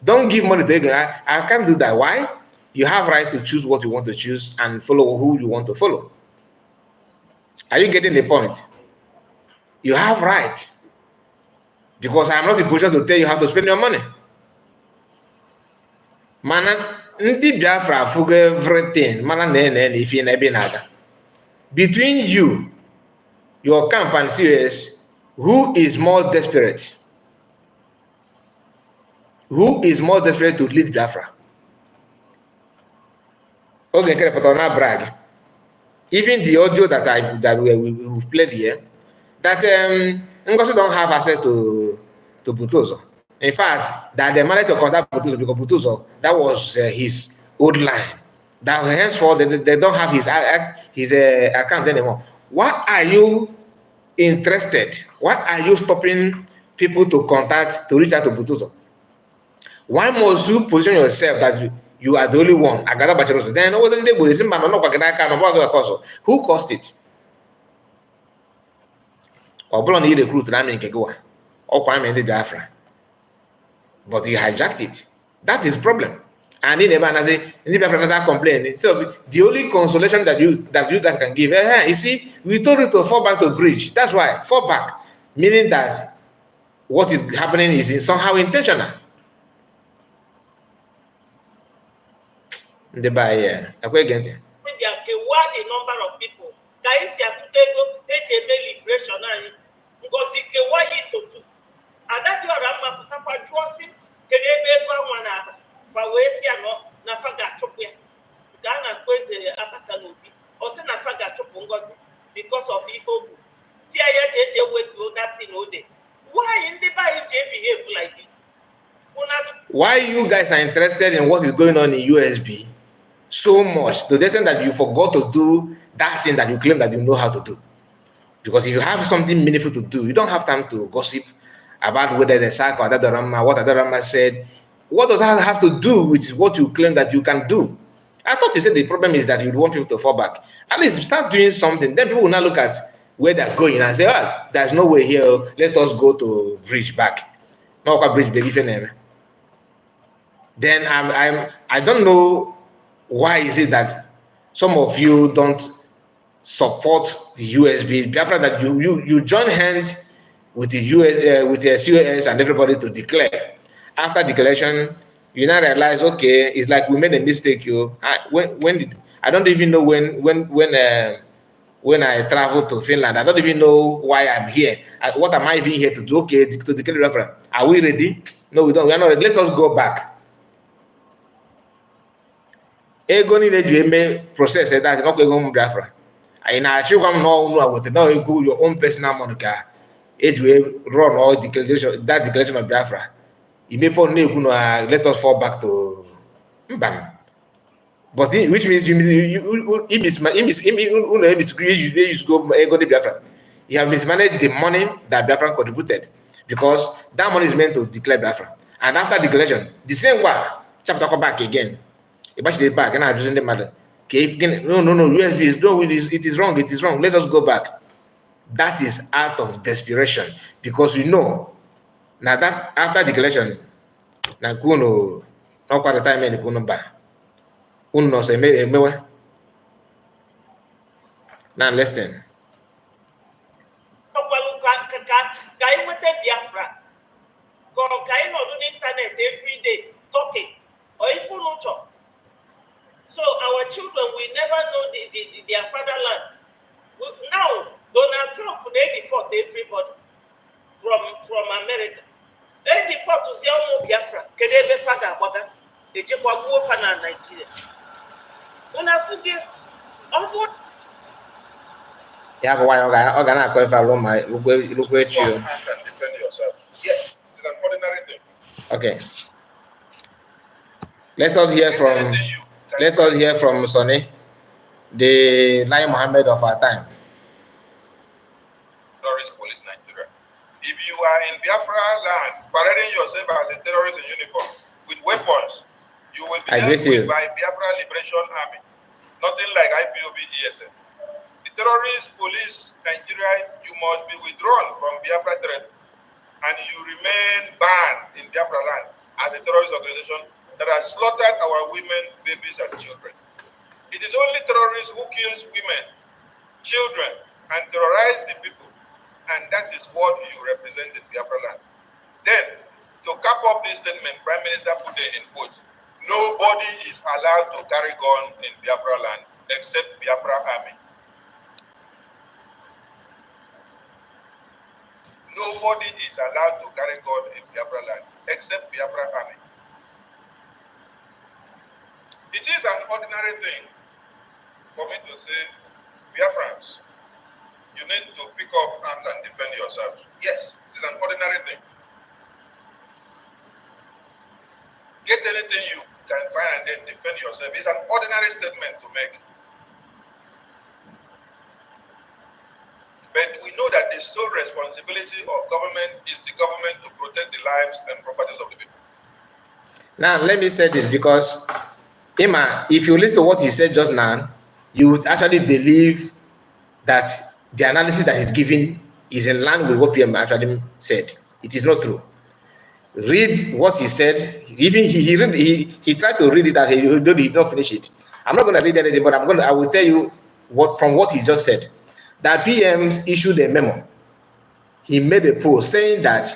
A: Don't give money to Egegere. I can't do that. Why? You have right to choose what you want to choose and follow who you want to follow. Are you getting the point? You have right. Because I'm not in position to tell you how to spend your money. Mana ndị Biafra fugo everything. Mana if you never nada. Between you, your camp and CS, who is more desperate? Who is more desperate to lead Biafra? Okay, but on brag. Even the audio that we played here, that Ngozi don't have access to Butozo. In fact, that they managed to contact Butozo because Butozo, that was his old line. That henceforth they don't have his account anymore. Why are you interested? Why are you stopping people to reach out to Butozo? Why must you position yourself that you are the only one? Then who caused it? But you hijacked it. That is the problem. And in the complaining. So the only consolation that you guys can give, you see, we told you to fall back to bridge. That's why fall back, meaning that what is happening is somehow intentional. The buy again.
C: The number of people. Liberation because it to do. And that you are because of evil. See, that thing. Why in the behave like this?
A: Why you guys are interested in what is going on in USB so much to the extent that you forgot to do that thing that you claim that you know how to do? Because if you have something meaningful to do, you don't have time to gossip about whether the sack or what Adarama said. What does that has to do with what you claim that you can do? I thought you said the problem is that you want people to fall back. At least start doing something. Then people will now look at where they're going and say, oh, there's no way here. Let us go to bridge back. No, bridge baby name. Then I don't know why is it that some of you don't support the USB Biafra, that you join hands with the with the COS and everybody to declare. After declaration, you now realize, okay, it's like we made a mistake. I don't even know when I travel to Finland. I don't even know why I'm here. What am I even here to do? Okay, to declare referendum. Are we ready? No, we don't. We are not ready. Let us go back. Ego niile ji eme process that not ego m Biafra. Anyị na-achịkwa m n'ọnụ agwete na ego your own personal money ka eji run all declaration that declaration of Biafra. Imepe ọnụ na-ekwu na let us fall back to mba. But which means you go ego Biafra. You have mismanaged the money that Biafra contributed because that money is meant to declare Biafra. And after declaration, the same one chapter come back again. It back and I just the matter. Okay, no, USB is no, it is wrong, it is wrong. Let us go back. That is out of desperation because you know now that after declaration, now kuno not quite the time any kuno back. Uno se mewe. Now listen.
C: Internet every day talking or even no talk. So our children will never know their fatherland. Now Donald Trump they deport everybody from America. They deport to Zelmo Biafra. Kedebe father waga. They just go over Nigeria. When I forget,
A: yeah, why I'm gonna go for my look at you.
B: Defend yourself. Yes, it's an ordinary thing.
A: Okay. Let us hear from Sonny, the Lai Mohammed of our time.
B: Terrorist police Nigeria. If you are in Biafra land, parading yourself as a terrorist in uniform with weapons, you will be dealt with by Biafra Liberation Army. Nothing like IPOB ESN. The terrorist police Nigeria, you must be withdrawn from Biafra territory, and you remain banned in Biafra land as a terrorist organization that has slaughtered our women, babies, and children. It is only terrorists who kills women, children, and terrorize the people, and that is what you represent in Biafra land. Then, to cap up this statement, Prime Minister put it in quotes, nobody is allowed to carry gun in Biafra land except Biafra army. Nobody is allowed to carry gun in Biafra land except Biafra army. It is an ordinary thing for me to say, Biafrans, you need to pick up arms and defend yourselves. Yes, it is an ordinary thing. Get anything you can find and then defend yourself. It's an ordinary statement to make. But we know that the sole responsibility of government is the government to protect the lives and properties of the people.
A: Now, let me say this because, Emma, if you listen to what he said just now, you would actually believe that the analysis that he's giving is in line with what PM actually said. It is not true. Read what he said. Even he tried to read it and he did not finish it. I'm not going to read anything, but I will tell you from what he just said. That PMs issued a memo. He made a post saying that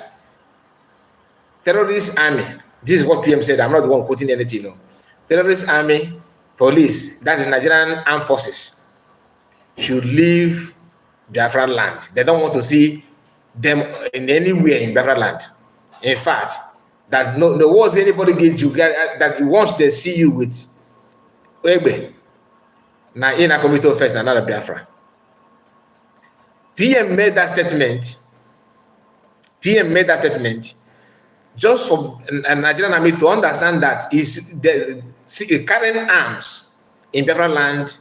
A: terrorist army, this is what PM said, I'm not the one quoting anything, no. Terrorist army, police, that is Nigerian armed forces, should leave Biafra land. They don't want to see them in anywhere in Biafra land. In fact, that no was anybody get you that once they see you with Ebe, now in a committee first, another Biafra. PM made that statement. Just for a Nigerian army to understand that carrying arms in Biafra land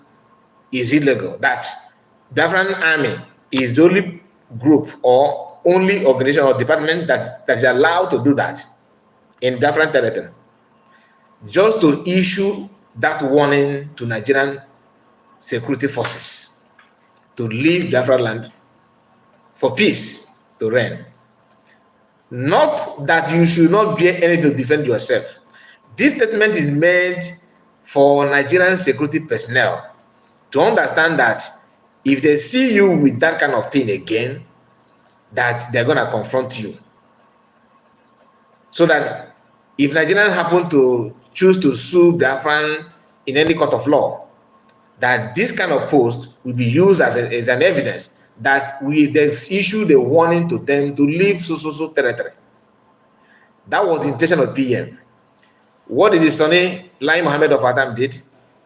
A: is illegal. That Biafran army is the only group or only organization or department that is allowed to do that in Biafran territory. Just to issue that warning to Nigerian security forces to leave Biafra land for peace to reign. Not that you should not bear anything to defend yourself. This statement is made for Nigerian security personnel to understand that if they see you with that kind of thing again, that they're going to confront you. So that if Nigerians happen to choose to sue Biafran in any court of law, that this kind of post will be used as an evidence that they issued a warning to them to leave so territory. That was the intention of PM. What did the Sonny Lai Mohammed of Adam did?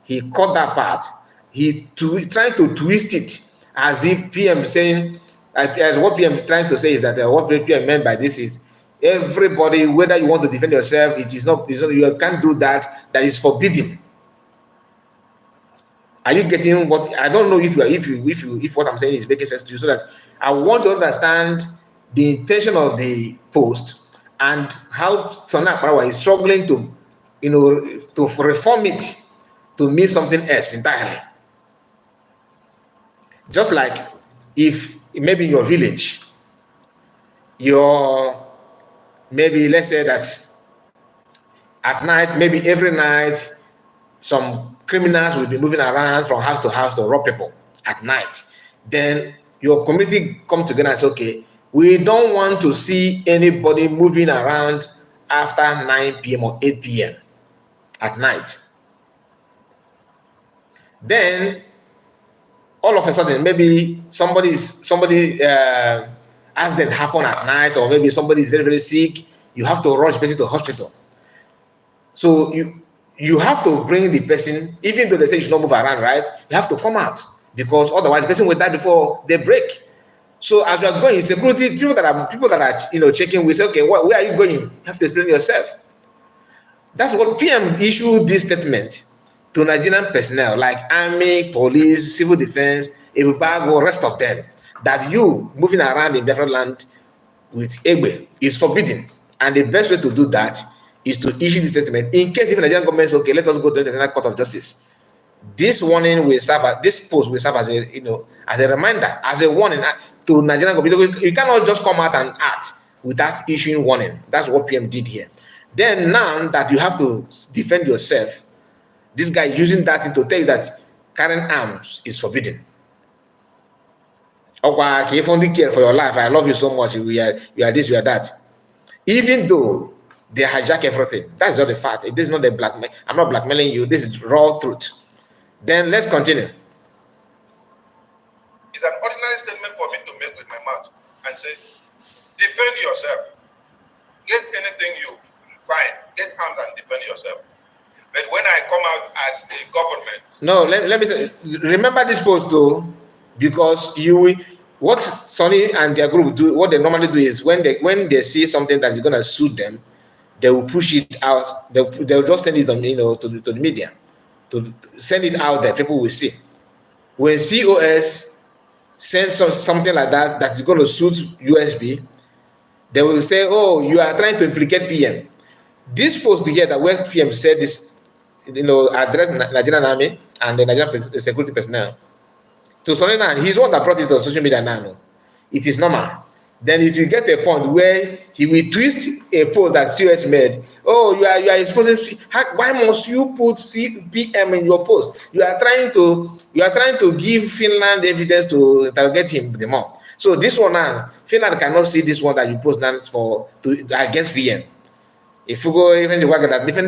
A: He cut that part. He trying to twist it as if PM saying, as what PM trying to say is that what PM meant by this is everybody, whether you want to defend yourself, it's not you can't do that. That is forbidden. Are you getting what? I don't know if what I'm saying is making sense to you. So that I want to understand the intention of the post and how Sona Akparawa is struggling to, to reform it to mean something else entirely. Just like if maybe in your village, maybe let's say that at night, maybe every night, some criminals will be moving around from house to rob people at night. Then your community come together and say, okay, we don't want to see anybody moving around after 9 p.m. or 8 p.m. at night. Then all of a sudden, maybe somebody accident happen at night, or maybe somebody is very, very sick. You have to rush the person to the hospital. So you have to bring the person, even though they say you should not move around, right? You have to come out, because otherwise the person will die before they break. So as we are going, security people that are checking, we say, okay, where are you going? You have to explain yourself. That's what PM issued this statement to Nigerian personnel like army, police, civil defense, Ebubago, rest of them, that you moving around in different land with Egbe is forbidden. And the best way to do that is to issue this statement in case if the Nigerian government says, okay, let us go to the International Court of Justice. This warning will serve, this post will serve as a reminder, as a warning to Nigerian government. You cannot just come out and act without issuing warning. That's what PM did here. Then now that you have to defend yourself, this guy using that to tell you that carrying arms is forbidden. Okay, if only care for your life, I love you so much, you are this, you are that. Even though they hijack everything, that's not the fact. This is not the blackmail. I'm not blackmailing you. This is raw truth. Then let's continue.
B: It's an ordinary statement for me to make with my mouth and say, defend yourself. Get anything you find. Get arms and defend yourself. But when I come out as a government...
A: No, let me say, remember this post too, because what Sonny and their group do, what they normally do is when they see something that is going to suit them, they will push it out. They'll just send it on, to the media, to send it out there. People will see. When COS sends something like that is going to suit USB, they will say, "Oh, you are trying to implicate PM." This post here that where PM said this, address Nigerian Army and the Nigerian security personnel. To Sonny, he's one that brought it on social media now. It is normal. Then it will get a point where he will twist a post that COS made. Oh, you are exposing. Why must you put PM in your post? You are trying to give Finland evidence to interrogate him the more. So this one now, Finland cannot see this one that you post now against PM. If you go even the wagon that even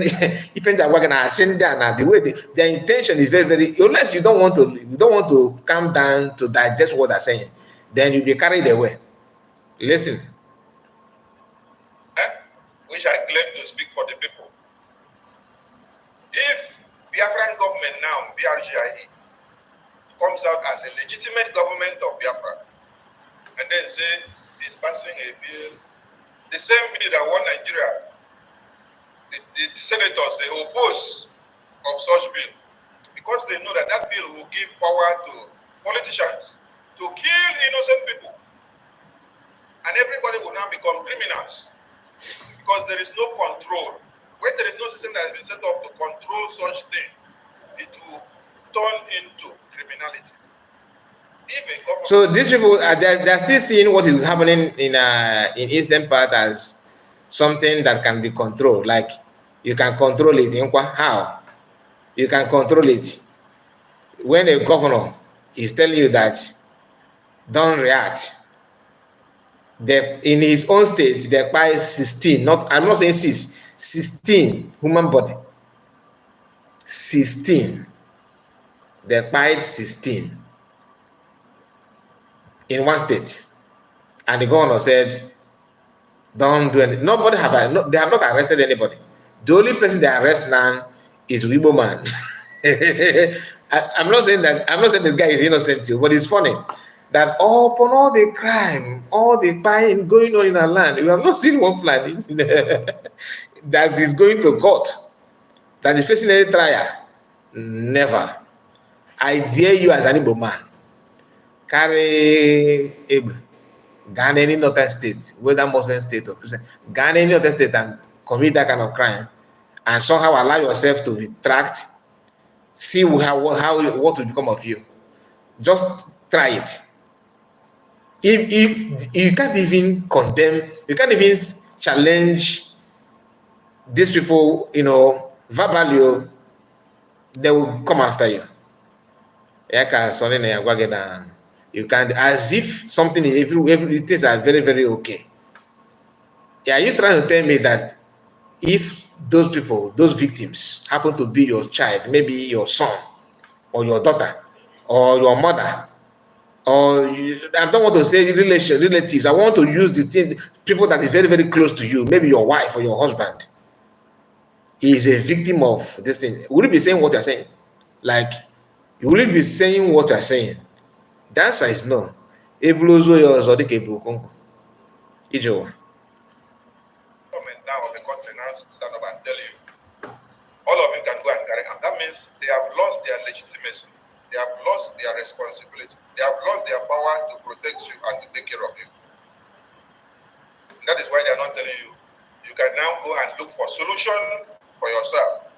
A: the wagon are sent down now, the way their intention is very, very, unless you don't want to calm down to digest what they're saying, then you'll be carried away. Listen.
B: Which I claim to speak for the people. If Biafran government now, BRGIE, comes out as a legitimate government of Biafra, and then say it's passing a bill, the same bill that won Nigeria, the senators, they oppose of such bill because they know that bill will give power to politicians to kill innocent people. And everybody will now become criminals because there is no control. When there is no system that has been set up to control such thing, it will turn into criminality.
A: So these people they're still seeing what is happening in Eastern part as something that can be controlled. Like you can control it. How? You can control it. When a governor is telling you that don't react, in his own state, they buy 16, I'm not saying 6, 16 human body. 16. they acquired 16 in one state. And the governor said, don't do anything. Nobody have, no, they have not arrested anybody. The only person they arrest now is Weibo man. I'm not saying the guy is innocent too, but it's funny that upon all the crime, all the buying going on in our land, we have not seen one fly that is going to court, that is facing any trial. Never. I dare you as an Igbo man, carry Igbo, go any northern state, whether Muslim state or Christian, go any northern state and commit that kind of crime, and somehow allow yourself to be tracked, see how what will become of you. Just try it. If you can't even condemn, you can't even challenge these people, verbally, they will come after you. You can, as if something every things are very, very okay. Are you trying to tell me that if those people, those victims, happen to be your child, maybe your son or your daughter or your mother, or I don't want to say relatives, I want to use the thing, people that is very, very close to you, maybe your wife or your husband, is a victim of this thing, will you be saying what you're saying? Like, will you be saying what you're saying? The answer is no. Ijo.
B: Government now of the country now stand up and tell you, all of you can go and carry out. That means they have lost their legitimacy. They have lost their responsibility. They have lost their power to protect you and to take care of you. And that is why they are not telling you. You can now go and look for solution for yourself.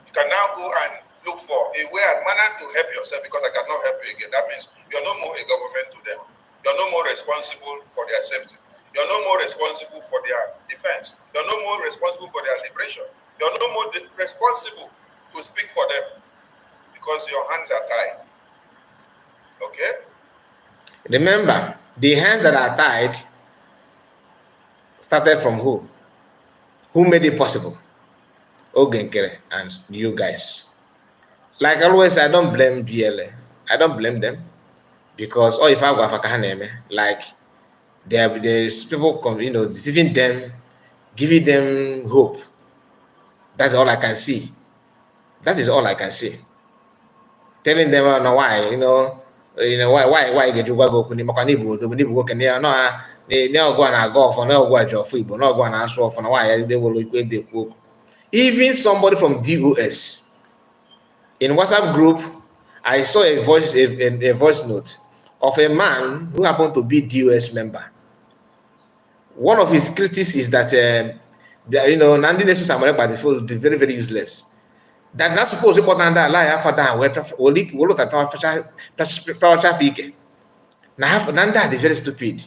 B: You can now go and look for a way and manner to help yourself, because I cannot help you again. That means you're no more a government to them. You're no more responsible for their safety. You're no more responsible for their defense. You're no more responsible for their liberation. You're no more responsible to speak for them, because your hands are tied. Okay?
A: Remember, the hands that are tied started from who? Who made it possible? Ogenkere and you guys. Like always, I don't blame BLA. I don't blame them, because if I go like there's people deceiving them, giving them hope. That's all I can see. That is all I can see. Telling them no why, why get you go kuni makani bu do ni bu can no they go and go for no go job for no go and answer for no why they will equate the cook. Even somebody from DOS in WhatsApp group, I saw a voice note of a man who happened to be DOS member. One of his critics is that Nandi Nesu Samuel by the phone is very, very useless. That not supposed to put under lie after that we look at power traffic. Now Nanda is very stupid.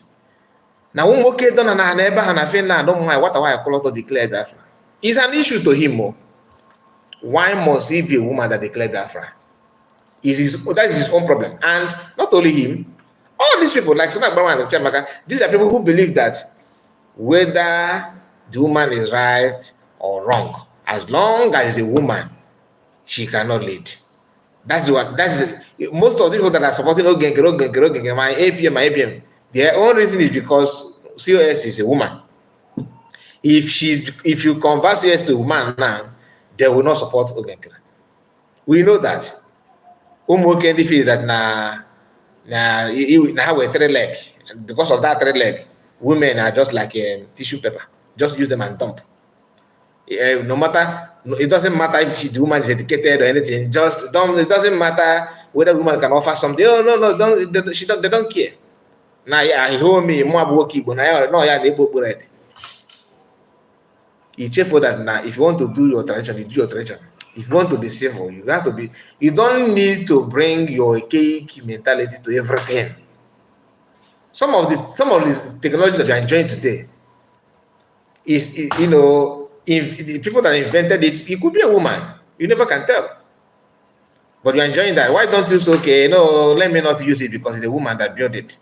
A: Now one okay done and neighbor and I feel now don't mind what I call to declare Biafra. It's an issue to him. Why must he be a woman that declared Biafra? That is his own problem. And not only him, all these people like Sona Bama and Chamaka, these are people who believe that whether the woman is right or wrong, as long as a woman, she cannot lead. That's most of the people that are supporting Ogenke, my APM, their own reason is because COS is a woman. If you convert COS to a woman now, they will not support Ogenke. We know that. Umukendi feel that now have a 3 leg, and because of that 3 leg, women are just like a tissue paper. Just use them and dump. No matter, it doesn't matter if the woman is educated or anything. It doesn't matter whether the woman can offer something. No, they don't care. Now, I hold me more working, but no, they both bread. It's for that now. If you want to do your tradition, you do your tradition. If you want to be civil, you have to be. You don't need to bring your cake mentality to everything. Some of this technology that you are enjoying today is, if the people that invented it could be a woman. You never can tell. But you're enjoying that. Why don't you say, okay, no, let me not use it because it's a woman that built it?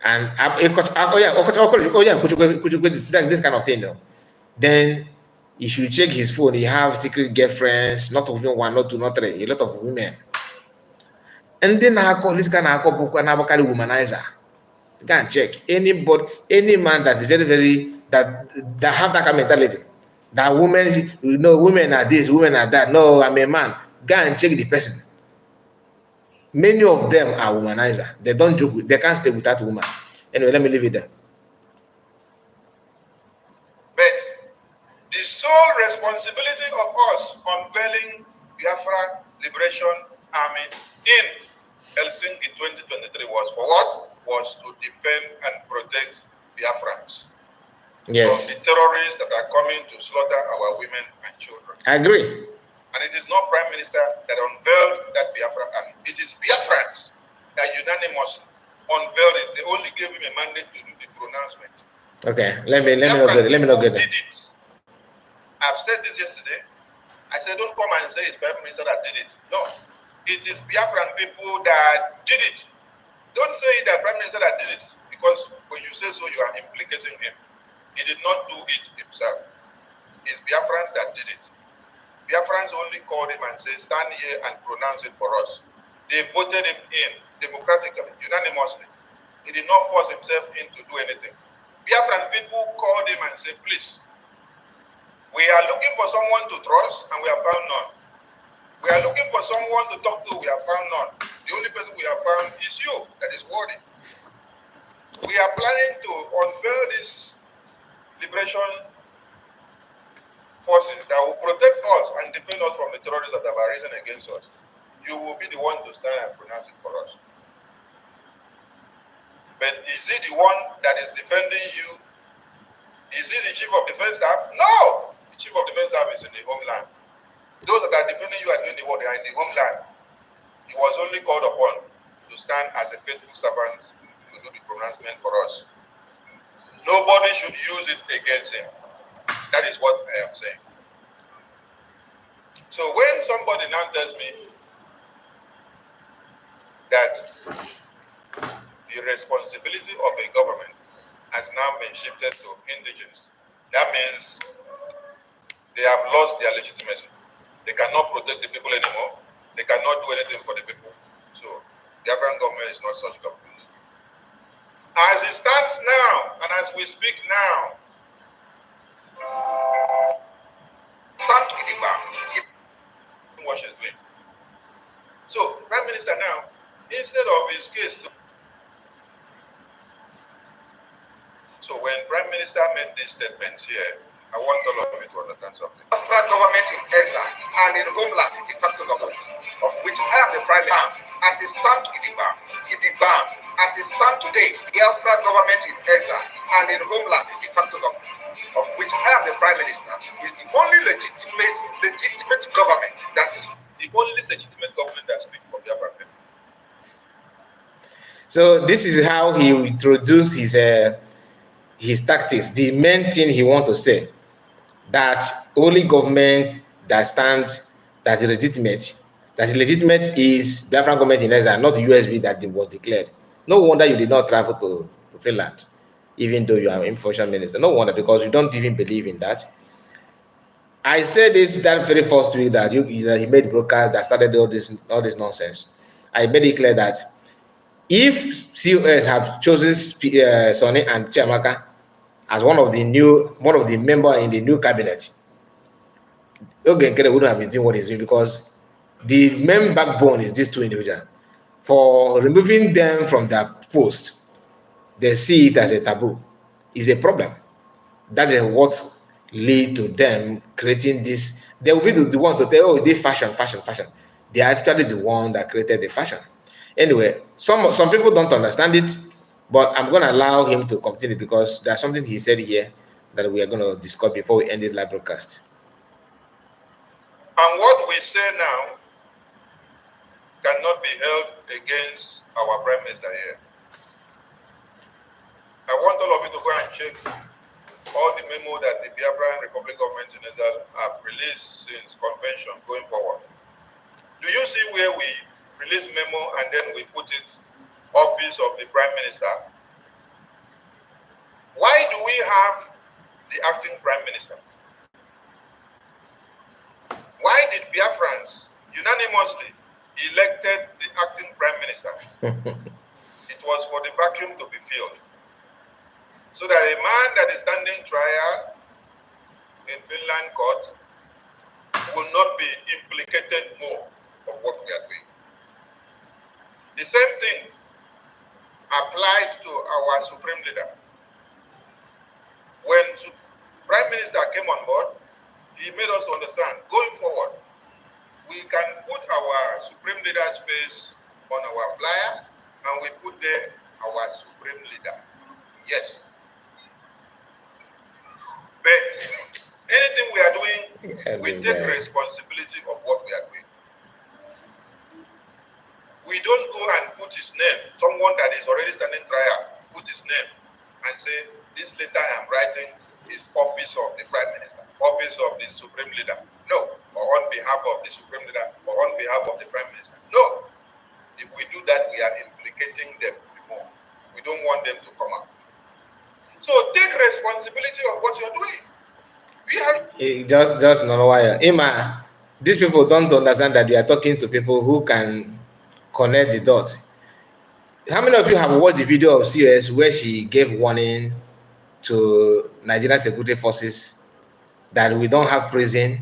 A: And like this kind of thing, then If you check his phone, he have secret girlfriends, not even one, not two, not three, a lot of women. And then I call this kind of couple and womanizer. Go and check anybody, any man that's very, very that have that kind of mentality. That women, women are this, women are that. No, I'm a man. Go and check the person. Many of them are womanizer. They don't joke with, they can't stay with that woman. Anyway, let me leave it there.
B: But the sole responsibility of us unveiling Biafra Liberation Army in Helsinki 2023 was for what? Was to defend and protect Biafrans from the terrorists that are coming to slaughter our women and children.
A: I agree.
B: And it is not Prime Minister that unveiled that Biafra army. It is Biafrans that unanimously unveiled it. They only gave him a mandate to do the pronouncement.
A: Okay, let me not get
B: that. I've said this yesterday. I said, don't come and say it's Prime Minister that did it. No, it is Biafran people that did it. Don't say that Prime Minister that did it, because when you say so, you are implicating him. He did not do it himself. It's Biafrans that did it. Biafrans only called him and said, stand here and pronounce it for us. They voted him in democratically, unanimously. He did not force himself in to do anything. Biafran people called him and said, please, we are looking for someone to trust and we have found none. We are looking for someone to talk to, we have found none. The only person we have found is you, that is worthy. We are planning to unveil this liberation forces that will protect us and defend us from the terrorists that have arisen against us. You will be the one to stand and pronounce it for us. But is he the one that is defending you? Is he the chief of defense staff? No! The chief of defense staff is in the homeland. Those that are defending you and doing the work, they are in the homeland. He was only called upon to stand as a faithful servant to do the pronouncement for us. Nobody should use it against him. That is what I am saying. So when somebody now tells me that the responsibility of a government has now been shifted to indigents, that means they have lost their legitimacy. They cannot protect the people anymore. They cannot do anything for the people. So the Afghan government is not such government. As it stands now, and as we speak now, what she's doing. So, Prime Minister now, instead of his case, so when Prime Minister made these statements here, I want all of you to understand something. Biafra government in exile and in homeland, de facto government, of which I am the Prime Minister, as it stands Gidigba, as it stands today, Biafra government in exile and in homeland, de facto government, of which I am the Prime Minister, is the only legitimate government that's the only legitimate government that speaks for Biafra people.
A: So this is how he introduced his tactics. The main thing he wants to say, that only government that stands, that is legitimate is Biafran government in exile, not the USB that was declared. No wonder you did not travel to Finland, even though you are information minister. No wonder, because you don't even believe in that. I said this that very first week that he made broadcast that started all this nonsense. I made it clear that if COS have chosen Sonny and Chiamaka as one of the member in the new cabinet, Ogenkere wouldn't have been doing what he's doing, because the main backbone is these two individuals. For removing them from their post, they see it as a taboo. It's a problem. That is what lead to them creating this. They will be the one to tell, oh, they fashion. They are actually the one that created the fashion. Anyway, some people don't understand it, but I'm going to allow him to continue, because there's something he said here that we are going to discuss before we end this live broadcast.
B: And what we say now cannot be held against our Prime Minister here. I want all of you to go and check all the memo that the Biafran Republic Government in Israel have released since convention going forward. Do you see where we release memo and then we put it office of the Prime Minister? Why do we have the acting Prime Minister? Why did Biafrans unanimously elected the acting prime minister? It was for the vacuum to be filled, so that a man that is standing trial in Finland court will not be implicated more of what we are doing. The same thing applied to our supreme leader. When Prime Minister came on board, he made us understand, going forward, we can put our supreme leader's face on our flyer, and we put there our supreme leader. Yes. But anything we are doing, we take responsibility of what we are doing. We don't go and put his name, someone that is already standing trial, put his name and say, this letter I am writing is office of the prime minister, office of the supreme leader. No, or on behalf of the supreme leader, or on behalf of the prime minister. No. If we do that, we are implicating them more. We don't want them to come out. So take responsibility of what you're doing.
A: Just no why. Emma, these people don't understand that we are talking to people who can connect the dots. How many of you have watched the video of CS where she gave warning to Nigerian security forces that we don't have prison?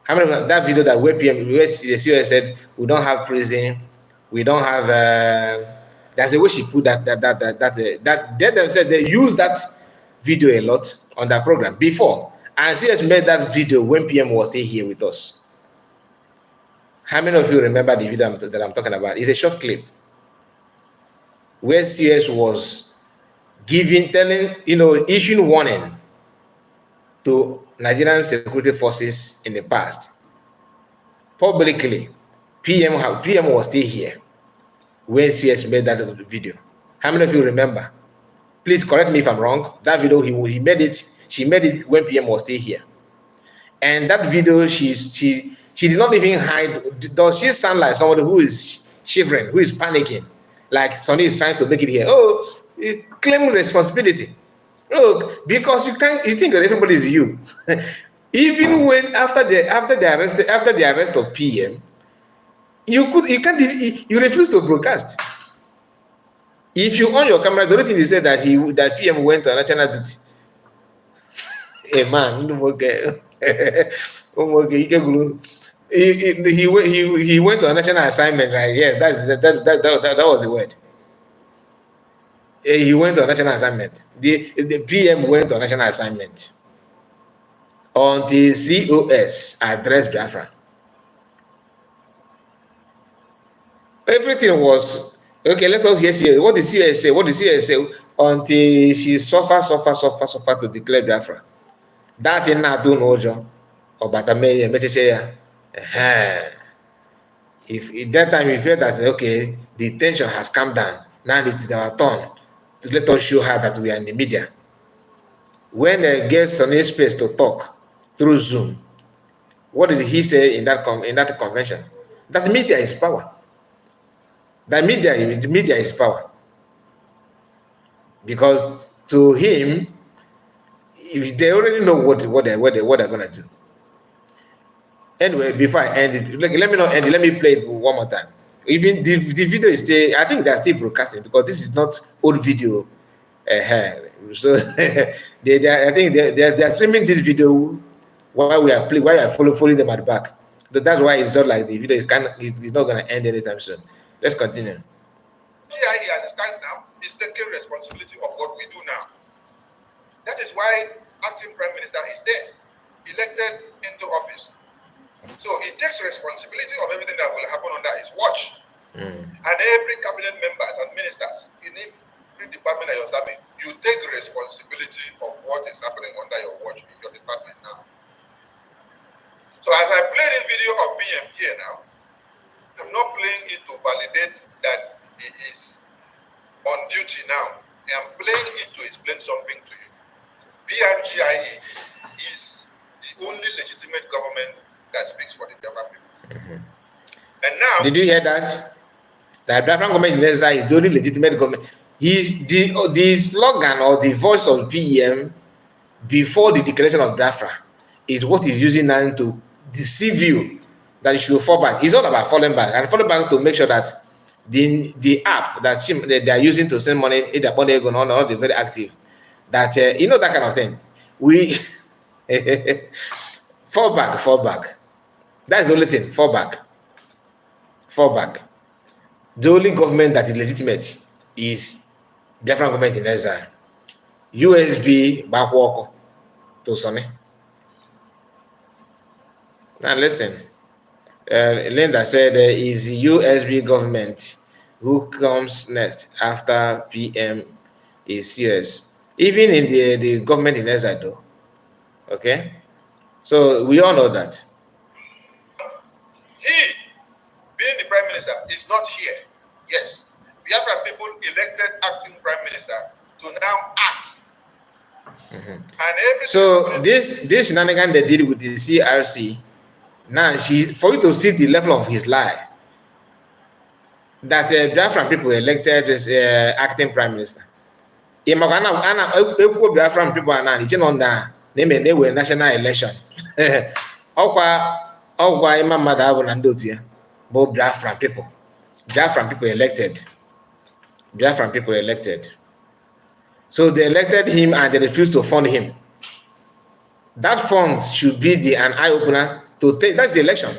A: How many of that video that where the CS said we don't have prison, we don't have there's a way she put that they themselves they use that video a lot on that program before, and CS made that video when PM was still here with us. How many of you remember the video that I'm talking about? It's a short clip where CS was issuing warning to Nigerian security forces in the past. Publicly, PM was still here when CS made that video. How many of you remember? Please correct me if I'm wrong. That video, she made it when PM was still here. And that video, she did not even hide. Does she sound like somebody who is shivering, who is panicking? Like Sonny is trying to make it here. Oh, claim responsibility. Oh, because you think that everybody is you. Even when after the arrest of PM, you refuse to broadcast. If you on your camera, the only thing you say that PM went on national duty. Hey man, he went on a national assignment, right? Yes, that was the word. He went on national assignment. The PM went on national assignment until COS addressed Biafra. Everything was okay. Let us hear what the COS say. What the COS say until she suffer to declare Biafra. That in not do no job. Or Batame Mechecheya. If that time you feel that okay, the tension has come down, now it is our turn to let us show her that we are in the media. When they get Sonny space to talk through Zoom, what did he say in that convention? That media is power. That media is power. Because to him, if they already know what they're gonna do. Anyway, before I end it, let me not end it. Let me play it one more time. Even the video is still, I think they're still broadcasting because this is not old video. So I think they're streaming this video while we are following them at the back. So that's why it's not like the video is not going to end anytime soon. Let's continue.
B: GIE as it stands now is taking responsibility of what we do now. That is why acting prime minister is there, elected into office. So he takes responsibility of everything that will happen under his watch. And every cabinet members and ministers in every department that you're serving, you take responsibility of what is happening under your watch in your department now. So as I play this video of PM here now, I'm not playing it to validate that he is on duty now. I'm playing it to explain something to you. BRGIE is the only legitimate government that speaks for the Biafran people. And now,
A: did you hear that? The Biafran government in Israel is the only legitimate government. The slogan or the voice of PM before the declaration of Biafra is what he's using now to deceive you that you should fall back. It's all about falling back and falling back to make sure that the app that they are using to send money, it's all the very active. That that kind of thing. We fall back, fall back. That's the only thing. Fall back, fall back. The only government that is legitimate is different government in exile. USB backwalk to Sonny. Now listen. Linda said is USB government who comes next after PM is serious. Even in the government in exile though. Okay? So we all know that.
B: He, being the prime minister, is not here. Yes. Biafra people elected acting prime minister to now act. And
A: so this shenanigan they did with the CRC, now for you to see the level of his lie, that Biafran people elected this acting prime minister. Biafran people are now on the national election. Okwa Imam Madabu Nandotia, both Biafran people. Biafran people elected. Biafran people elected. So they elected him and they refused to fund him. That fund should be an eye-opener to take. That's the election.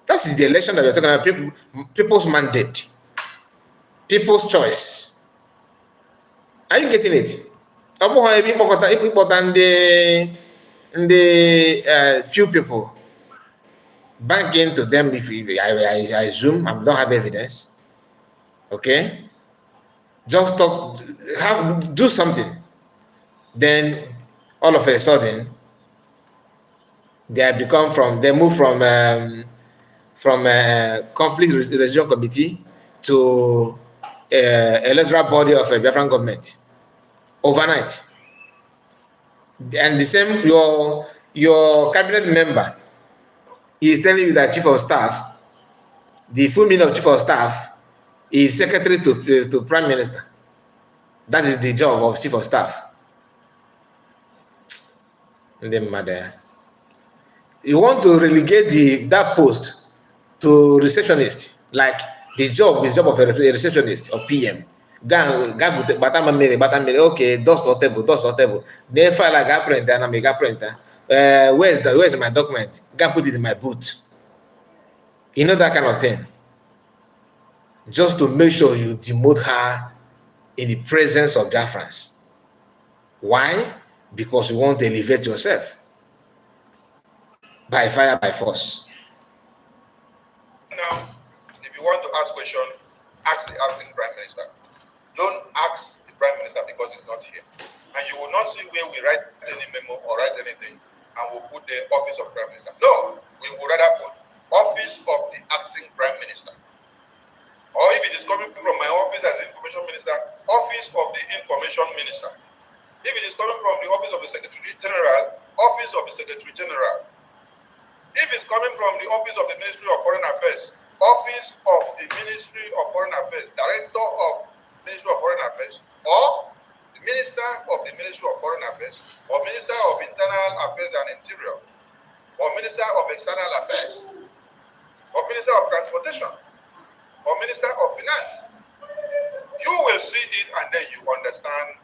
A: That is the election that we're talking about. People's mandate. People's choice. Are you getting it? Important the few people bank into them if I assume I don't have evidence. Okay? Just talk, do something. Then all of a sudden they move from conflict resolution committee to electoral body of a Biafran government overnight. And the same, your cabinet member is telling you that chief of staff, the full meaning of chief of staff is secretary to prime minister. That is the job of chief of staff. You want to relegate that post to receptionist, like the job of a receptionist of PM. Okay, dust or table. Then file like a printer and I make a printer. Where's my document? Go put it in my boot. You know that kind of thing. Just to make sure you demote her in the presence of Biafrans. Why? Because you want to elevate yourself. By fire, by force.
B: Now, if you want to ask questions, ask the acting prime minister. Don't ask the prime minister because he's not here. And you will not see where we write any memo or write anything and we'll put the office of prime minister. No, we would rather put office of the acting prime minister. Or if it is coming from my office as information minister, office of the information minister. If it is coming from the office of the secretary general, office of the secretary general. If it's coming from the office of the Ministry of Foreign Affairs, office of the Ministry of Foreign Affairs, director of Ministry of Foreign Affairs, or the minister of the Ministry of Foreign Affairs, or minister of Internal Affairs and Interior, or minister of External Affairs, or minister of Transportation, or minister of Finance. You will see it and then you understand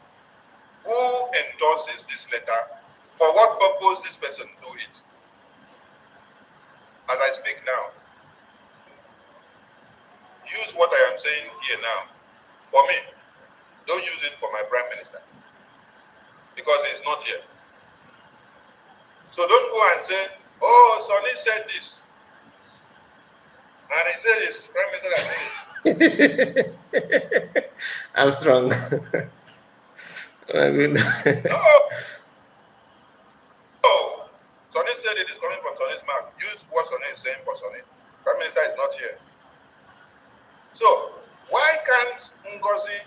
B: who endorses this letter, for what purpose this person do it. As I speak now, use what I am saying here now for me. Don't use it for my prime minister because he's not here. So don't go and say, oh, Sonny said this. And he said this, prime minister has said it.
A: I'm strong.
B: No. Sonny said it is coming from Sonny's mouth. Use what Sonny is saying for Sonny. Prime Minister is not here. So, why can't Ngozi...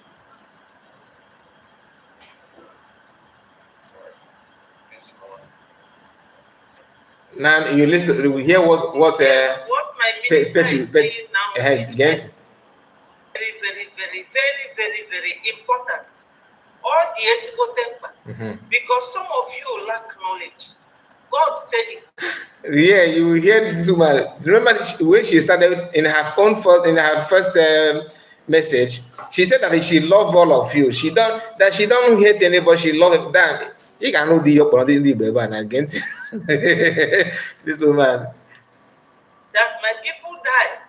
A: Now, you listen, we hear what
C: what my minister is saying now is very, very, very, very, very, very important. All the Esigo temper. Because some of you lack knowledge. God said it.
A: Yeah, you hear this woman. Remember when she started in her first message, she said that she loves all of you. She don't hate anybody. She loves that. You can know the baby and again. This woman.
C: That my people die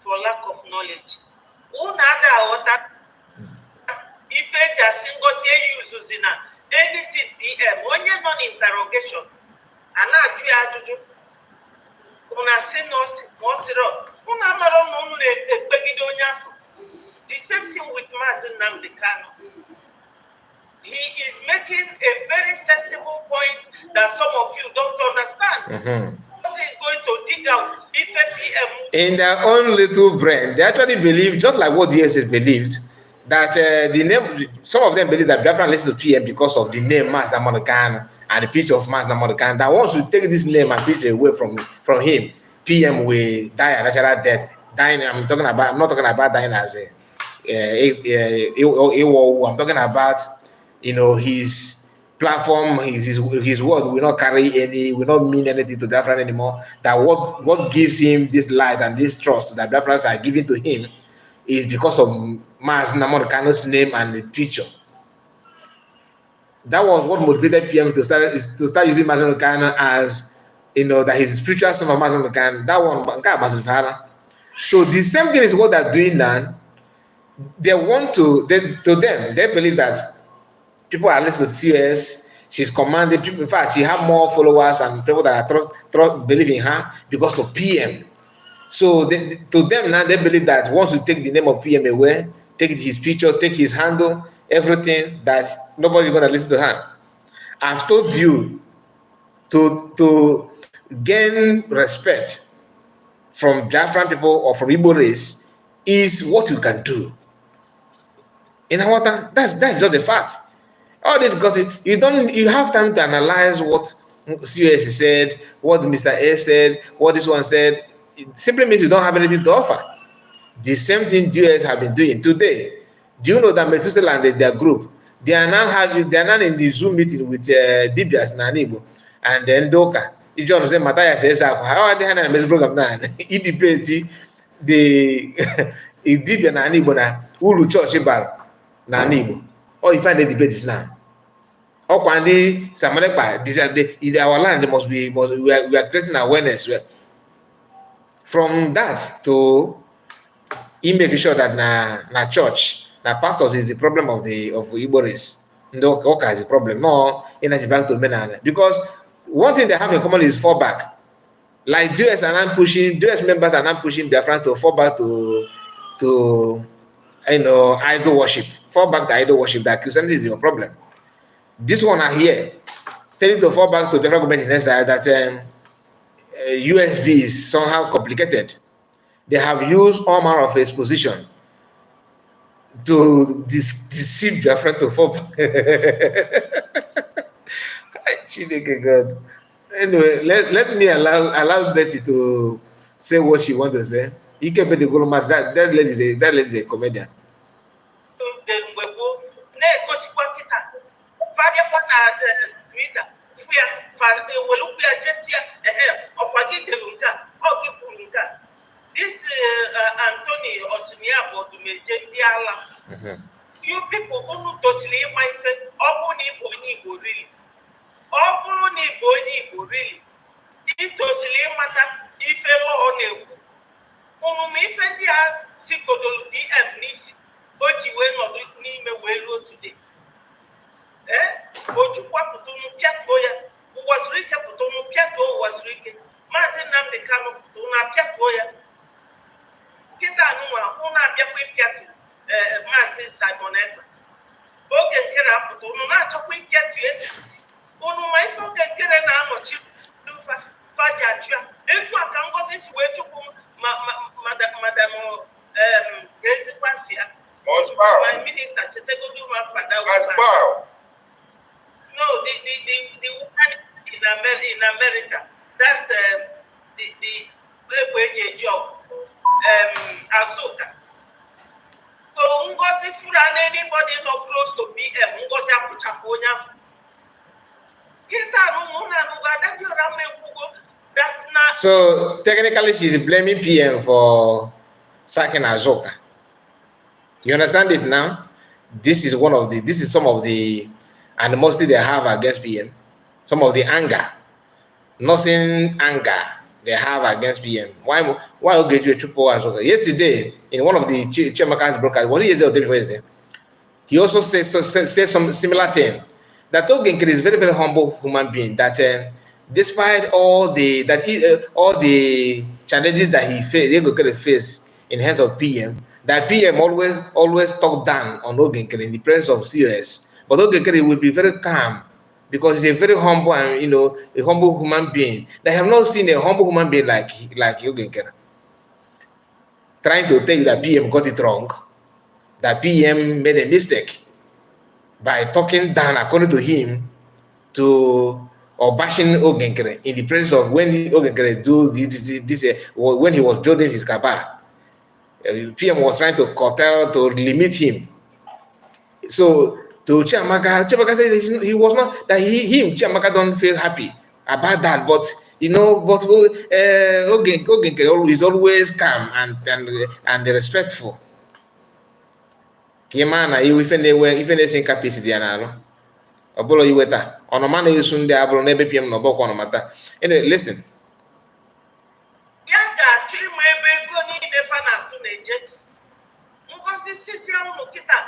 C: for lack of knowledge. Unada water if it a single uses in anything DM when you're non interrogation and not you una say no una maro no the same thing with Mazin Namdekano. He is making a very sensible point that some of you don't understand. He is going to dig out if a PM
A: In their own little brain, they actually believe, just like what DSS believed, that the name. Some of them believe that Biafran listens to PM because of the name Mas Namonokan and the picture of Mas Namonokan. That once you take this name and picture away from him, PM will die a natural death. Dying. I'm not talking about dying as a. I'm talking about, his platform, his word will not will not mean anything to Biafran anymore. That what gives him this light and this trust that Biafrans are giving to him is because of Mas Namorkano's name and the picture. That was what motivated PM to start using Mas Namorkano as, that he's spiritual son of Mas Namorkano. That one, so the same thing is what they're doing now. They want to them, they believe that people are listening to CS. She's commanding people. In fact, she have more followers and people that are believe in her because of PM. So to them now, they believe that once you take the name of PM away, take his picture, take his handle, everything, that nobody's gonna listen to her. I've told you to gain respect from Biafran people or from Igbo race is what you can do. In our time, that's just a fact. All this gossip, you have time to analyze what CUS said, what Mr. A said, what this one said. It simply means you don't have anything to offer. The same thing DOS have been doing today. Do you know that Methuselah and their group, they are now in the Zoom meeting with Dibias Nanibo and then Doka. You just understand Matthias says, how are they handling this program now? He debate the Dibia Nanibo na Ulu Church Bar Nanibo. Or you find the debate is now. Or Kwandi Samalekpa, our land we are creating awareness. From that to making sure that na church, na pastors is the problem of Igbo race. No, Oka is the problem. No, in back to men. Because one thing they have in common is fall back. Like US members are now pushing their friends to fall back to idol worship. Fall back to idol worship. That Christianity is your problem. This one are here telling to fall back to the federal government in Israel that USB is somehow complicated. They have used all manner of exposition to deceive their friend to fall back. God. Anyway, let me allow Betty to say what she wants to say. You can bet the Goloma, that lady is a comedian.
C: This Anthony Osiniabo to Mejendiala. You people who to sleep my friend, Obuni really. Obuni really. It to sleep matter if a law on a me friend ya Sikodo DM Nisi, but you will not name a well today. But you want to Piatoya, who was written to Piato was written. Masin Namdekano to Piatoya. Kita numa una bia kwe piatu Masin Simonetta. Oge nkere apụta unu na-achọkwa ipiatu esi. Unu ma ife oge nkere na-anọchi faji achụa. Etu a ka Ngozi si wee chụpụ madam ezikwa fia. My minister Chetegodu Mafada was no, the woman in America. That's the job. Asuka. So Ngozi Furan, anybody not close to PM, Ngozi Apuchaponya. Kita no muna no
A: So technically, she's blaming PM for sacking Azoka. You understand it now? This is some of the animosity they have against PM. Some of the anger, nothing anger they have against PM. Why Ogeju Chupo Azoka? Yesterday, in one of the Chiamaka's broadcasts, was it yesterday or the day before yesterday? He also said some similar thing. That Ogenkere is very, very humble human being. That despite all the challenges that Ogenkere face in hands of PM, that PM always talk down on Ogenkere in the presence of COS. But Ogenkere will be very calm because he's a very humble and a humble human being. They have not seen a humble human being like Ogenkere. Trying to tell you that PM got it wrong, that PM made a mistake by talking down, according to him, or bashing Ogenkere in the presence of when Ogenkere do this when he was building his cabal. PM was trying to curtail, to limit him. So to Chiamaka said he was not, that Chiamaka don't feel happy about that, but Ogenkere is always calm and respectful. Kimana you ife na-esi nkapisi dị ya n'alụ ọ bụrụ iweta ọnụma na-esu ndị abụrụ n'ebe PM na ọbọkwa ọnụma taa. Anyway, listen.
C: Ya ga-achọ ịma ebe ego niile fa na-atụ na-eje ngozi sisi ụmụ kịta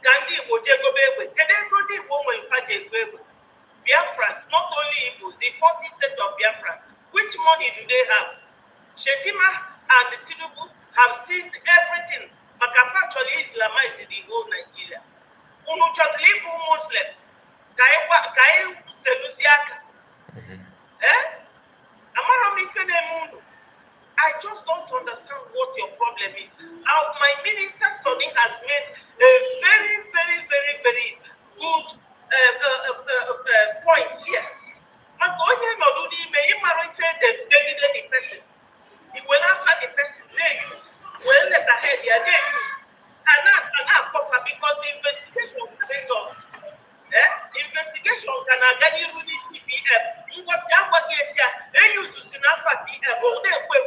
C: ka ndị Igbo ji egobe egbe. Kedu ego ndị Igbo nwere mfa ji ego egbe? Biafrans, not only Igbo, the 40 state of Biafra, which money do they have? Shetima and Tinubu have seized everything. Makafa actually Islamize the whole Nigeria. Unu chọsịrị ịbụ Muslim ka anyị selusi aka. Amara m ife na-eme unu. I just don't understand what your problem is. My minister Sonny has made a very, very, very, very good point here. Maka onye nọdụ n'ime ịmara ife degide the person. He will after the person they use. Well, let ahead here they use. And cover because the investigation is on. Investigation can again use this TPM. Because the other case here, they use Sinafa TPM or they will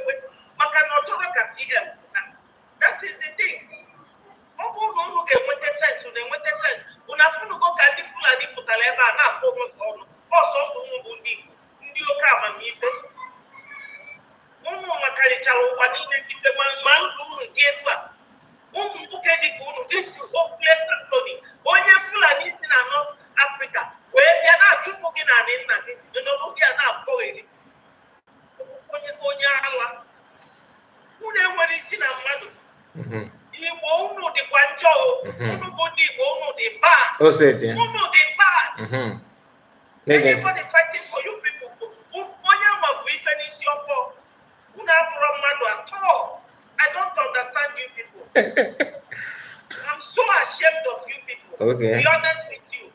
C: Maka not talk at TPM. That is the thing. Ogo no get what the sense, when the sense. When I feel go can the full and put a level and I come on. Also, Mundi, Ndio Kama Mife. Umu makalicha wanine kife man unu getwa. Umu mukedi kunu this hopeless Anthony. Onye Fulani si na North Africa. Where they are not chupuki na nina. You know they are not going. Onye ala. Une wari si na madu. Igbo unu di kwancho. Unu bodi Igbo unu di bad.
A: Oh, say it.
C: Unu di bad. Everybody fighting for you people. Onye ma bu ife n'isi ọkpọ. At all. I don't understand you people. I'm so ashamed of you people.
A: Okay.
C: To be honest with you.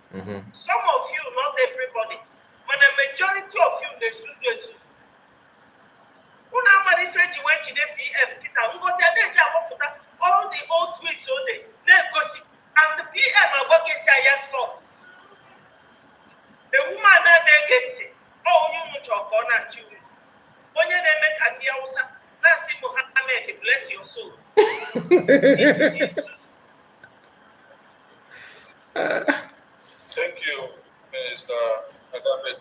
C: Some of you, not everybody, but the majority of you, they should. All the old tweets, and the PM are working yes for. The woman that they get it. Oh, you much of honor you. When you make a deal, that's it, Mohammed, bless your soul.
B: Thank you, Minister Adabet.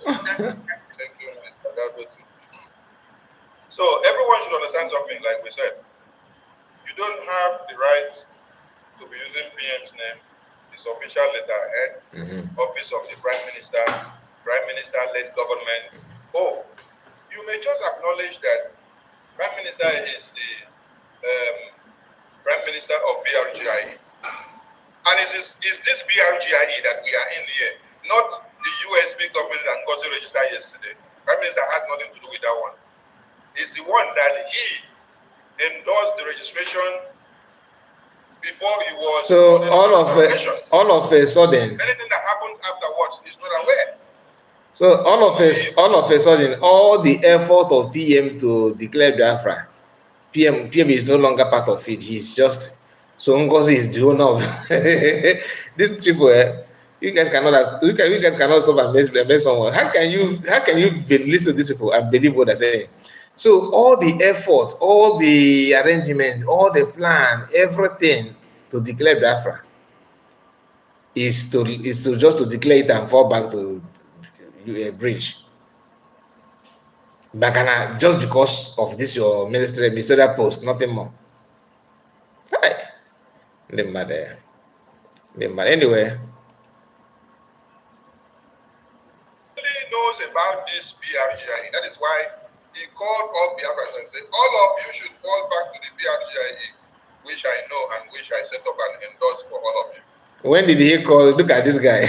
B: Thank you, Minister Adabet. So everyone should understand something, like we said. You don't have the right to be using PM's name, his official letterhead, Office of the Prime Minister-led government. Oh, you may just acknowledge that Prime Minister is the Prime Minister of BRGIE. And it is this BRGIE that we are in here, not the USB government and got registered yesterday. Prime Minister has nothing to do with that one. It's the one that he endorsed the registration before he was.
A: So all of a sudden,
B: anything that happens afterwards is not aware.
A: So all of a sudden, all the effort of PM to declare Biafra, PM is no longer part of it. He's just, so Ngozi is the owner of these people. you guys cannot stop and mess someone. How can you listen to these people and believe what they're saying? So all the effort, all the arrangement, all the plan, everything to declare Biafra is to just to declare it and fall back to a bridge. Bagana, just because of this your ministerial post, nothing more. Right. Didn't matter. Didn't matter. Anyway.
B: Knows about this BRGIE. That is why he called all Biafrans and said, all of you should fall back to the BRGIE, which I know and which I set up and endorse for all of you.
A: When did he call? Look at this guy.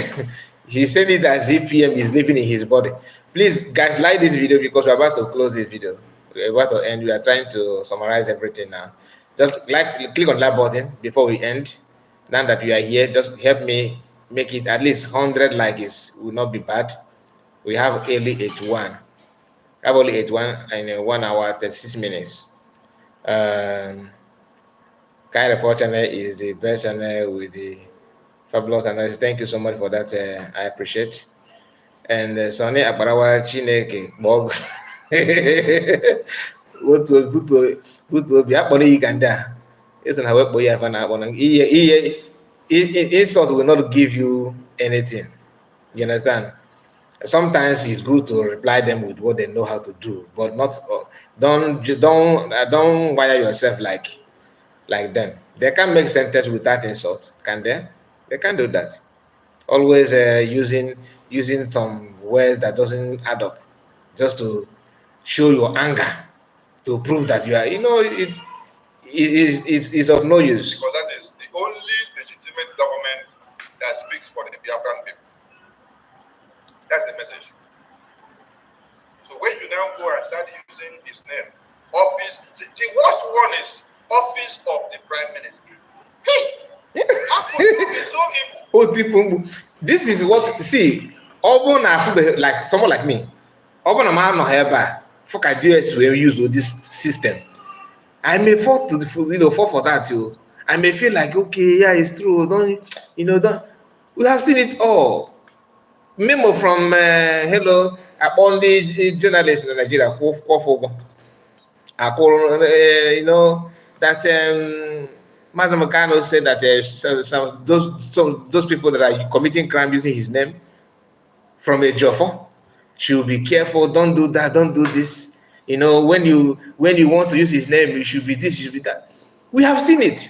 A: He said it as if PM is living in his body. Please, guys, like this video because we're about to close this video. We're about to end. We are trying to summarize everything now. Just click on that button before we end. Now that you are here, just help me make it at least 100 likes. Will not be bad. We have only 81. I have only 81 in 1 hour 36 minutes. Kind Report channel is the best channel with the fabulous analysis. Thank you so much for that. I appreciate. And Sonny Abarawa Chineke Bog. Buto bi akpọrọ yi ka ndị a esi na wekpo ya afa na akpọ na insult will not give you anything. You understand? Sometimes it's good to reply them with what they know how to do, but not don't wire yourself like them. They can't make sentence without insult, can they? They can't do that. Always using some words that doesn't add up, just to show your anger, to prove that you are, it's of no use.
B: Because that is the only legitimate government that speaks for the Biafran people. That's the message. So when you now go and start using his name, office, the worst one is office of the prime minister. Hey, how could you be so evil?
A: This is what, see, like someone like me, fuck ideas will use this system. I may fall for that too. I may feel like, okay, yeah, it's true. We have seen it all. Memo from hello, upon the journalist in Nigeria, that Madam Makano said that those people that are committing crime using his name from a Joffo should be careful. Don't do that. Don't do this. When you want to use his name, you should be this, you should be that. We have seen it.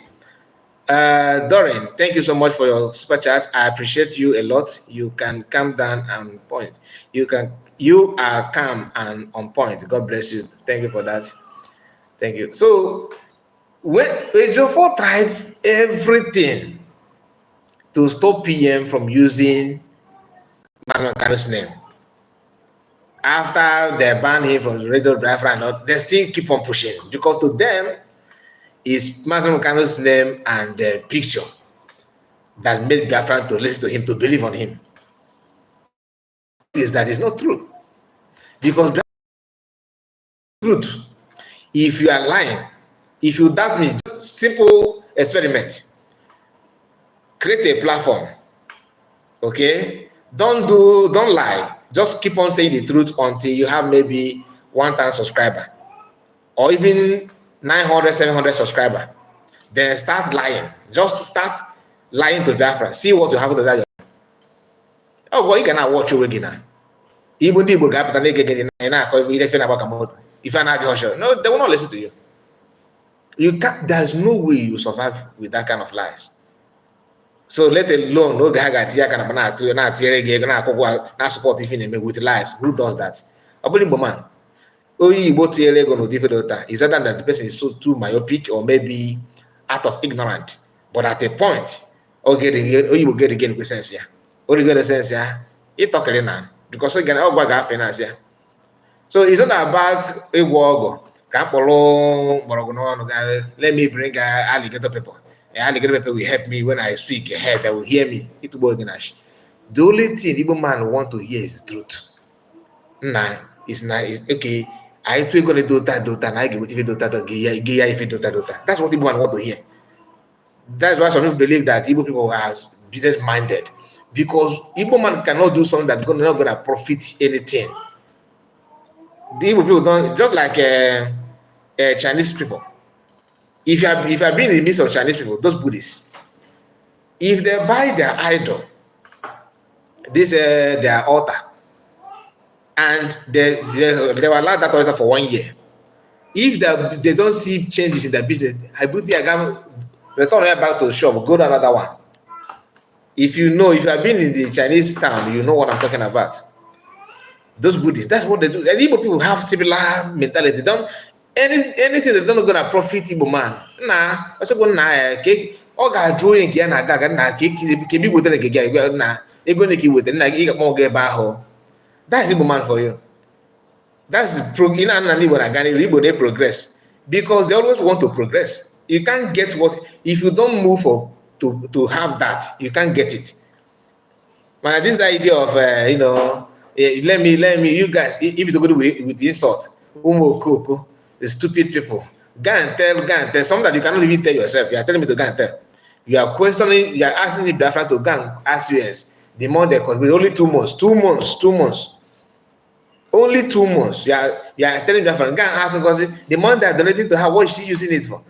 A: Doreen, thank you so much for your super chat. I appreciate you a lot. You can calm down and point. You are calm and on point. God bless you. Thank you for that. Thank you. So when Ejiofor tried everything to stop PM from using Masmankanu's name, after they banned him from Radio Biafra, they still keep on pushing because to them is Masmankanu's name and the picture that made Biafra to listen to him, to believe on him. Is that is not true, because truth. If you are lying, if you doubt me, just simple experiment. Create a platform. Okay? Don't lie. Just keep on saying the truth until you have maybe 1,000 subscribers. Or even 900, 700 subscribers. Then start lying. Just start lying to Biafra. See what will happen to that. Oh, well, you cannot watch you again. Even if you're not no, they will not listen to you. You can't, there's no way you survive with that kind of lies. So let alone no guy got here kind of not support even with lies. Who does that? I believe man. Is that the person is so too myopic or maybe out of ignorant? But at a point, you will get again with sense here. Or you get a sense here. You talk now because you can all go finance here. So it's not about a war. Let me bring alligator people. Alligator people will help me when I speak ahead. They will hear me. The only thing Igbo man want to hear is the truth. Nah, it's nice. Okay, I too gonna do that. I give it do that. That's what Igbo man want to hear. That's why some people believe that Igbo people are business minded. because Igbo man cannot do something that's not gonna profit anything. The Igbo people don't, just like Chinese people. If you have been in the midst of Chinese people, those Buddhists, if they buy their idol, this their altar, and they will allow that altar for 1 year. If they don't see changes in their business, I put the again, return back to the shop, go to another one. If you have been in the Chinese town, you know what I'm talking about. Those Buddhists, that's what they do. And Igbo people have similar mentality. They don't anything they don't gonna profit Igbo man. Nah, also go na ke ọ ga-ajụ onye nke ya na-aga na ka bi wetara nke gị na ego ne ka wetara na ị ga-akpọ ebe ahụ. That's Igbo man for you. That's in an Igbo na Ghana, Igbo they progress because they always want to progress. You can't get what if you don't move for to have that, you can't get it. Man, this idea of let me, you guys, if you go with the insult, koko, the stupid people, go and tell, something that you cannot even tell yourself. You are telling me to go and tell. You are questioning, you are asking the Biafran to go and ask US. The month they contribute, only 2 months, 2 months, 2 months. Only 2 months. You are telling Biafran, go and ask because the money they are donating to her, what is she using it for?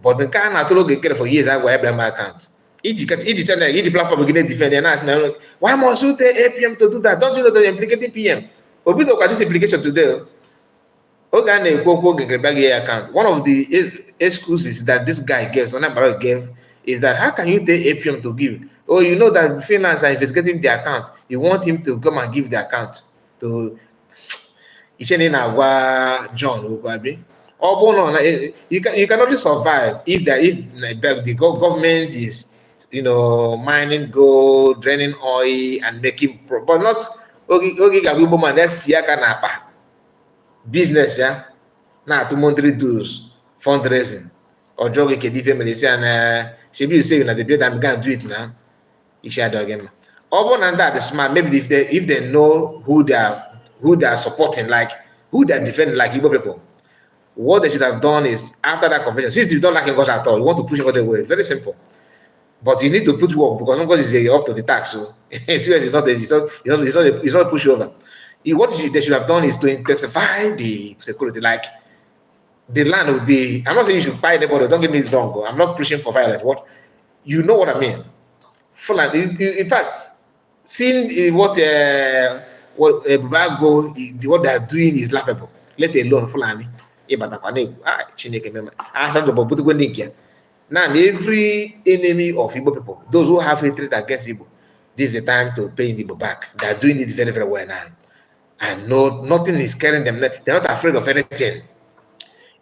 A: But the car not to get for years, I will have my account. Each platform begin defend and ask now, why must you tell APM to do that? Don't you know they're implicating PM? Obi look at this implication today. Account. One of the excuses that this guy gave is that how can you tell APM to give? Oh, you know that freelance are investigating the account. You want him to come and give the account to John Ukwabi. You can only survive if the government is mining gold, draining oil, and making but not that's business, yeah. Now to monthly dues, fundraising, or job we can and she be saying that the better I'm gonna do it now. You share the again. Other than that, the smart maybe if they know who they are supporting, like who they are defending, like Igbo people. What they should have done is after that convention, since you don't like English at all, you want to push it other way. It's very simple. But you need to put work because somebody is up to the tax. So seriously, it's not a pushover. What they should have done is to intensify the security. Like the land would be. I'm not saying you should buy the border. Don't get me wrong. I'm not pushing for violence. What you know what I mean? Full land. In fact, seeing what Bubago, what they are doing is laughable. Let alone Fulani. Now, every enemy of Igbo people, those who have hatred against Igbo, this is the time to pay Igbo back. They are doing it very, very well now. And nothing is scaring them. They're not afraid of anything.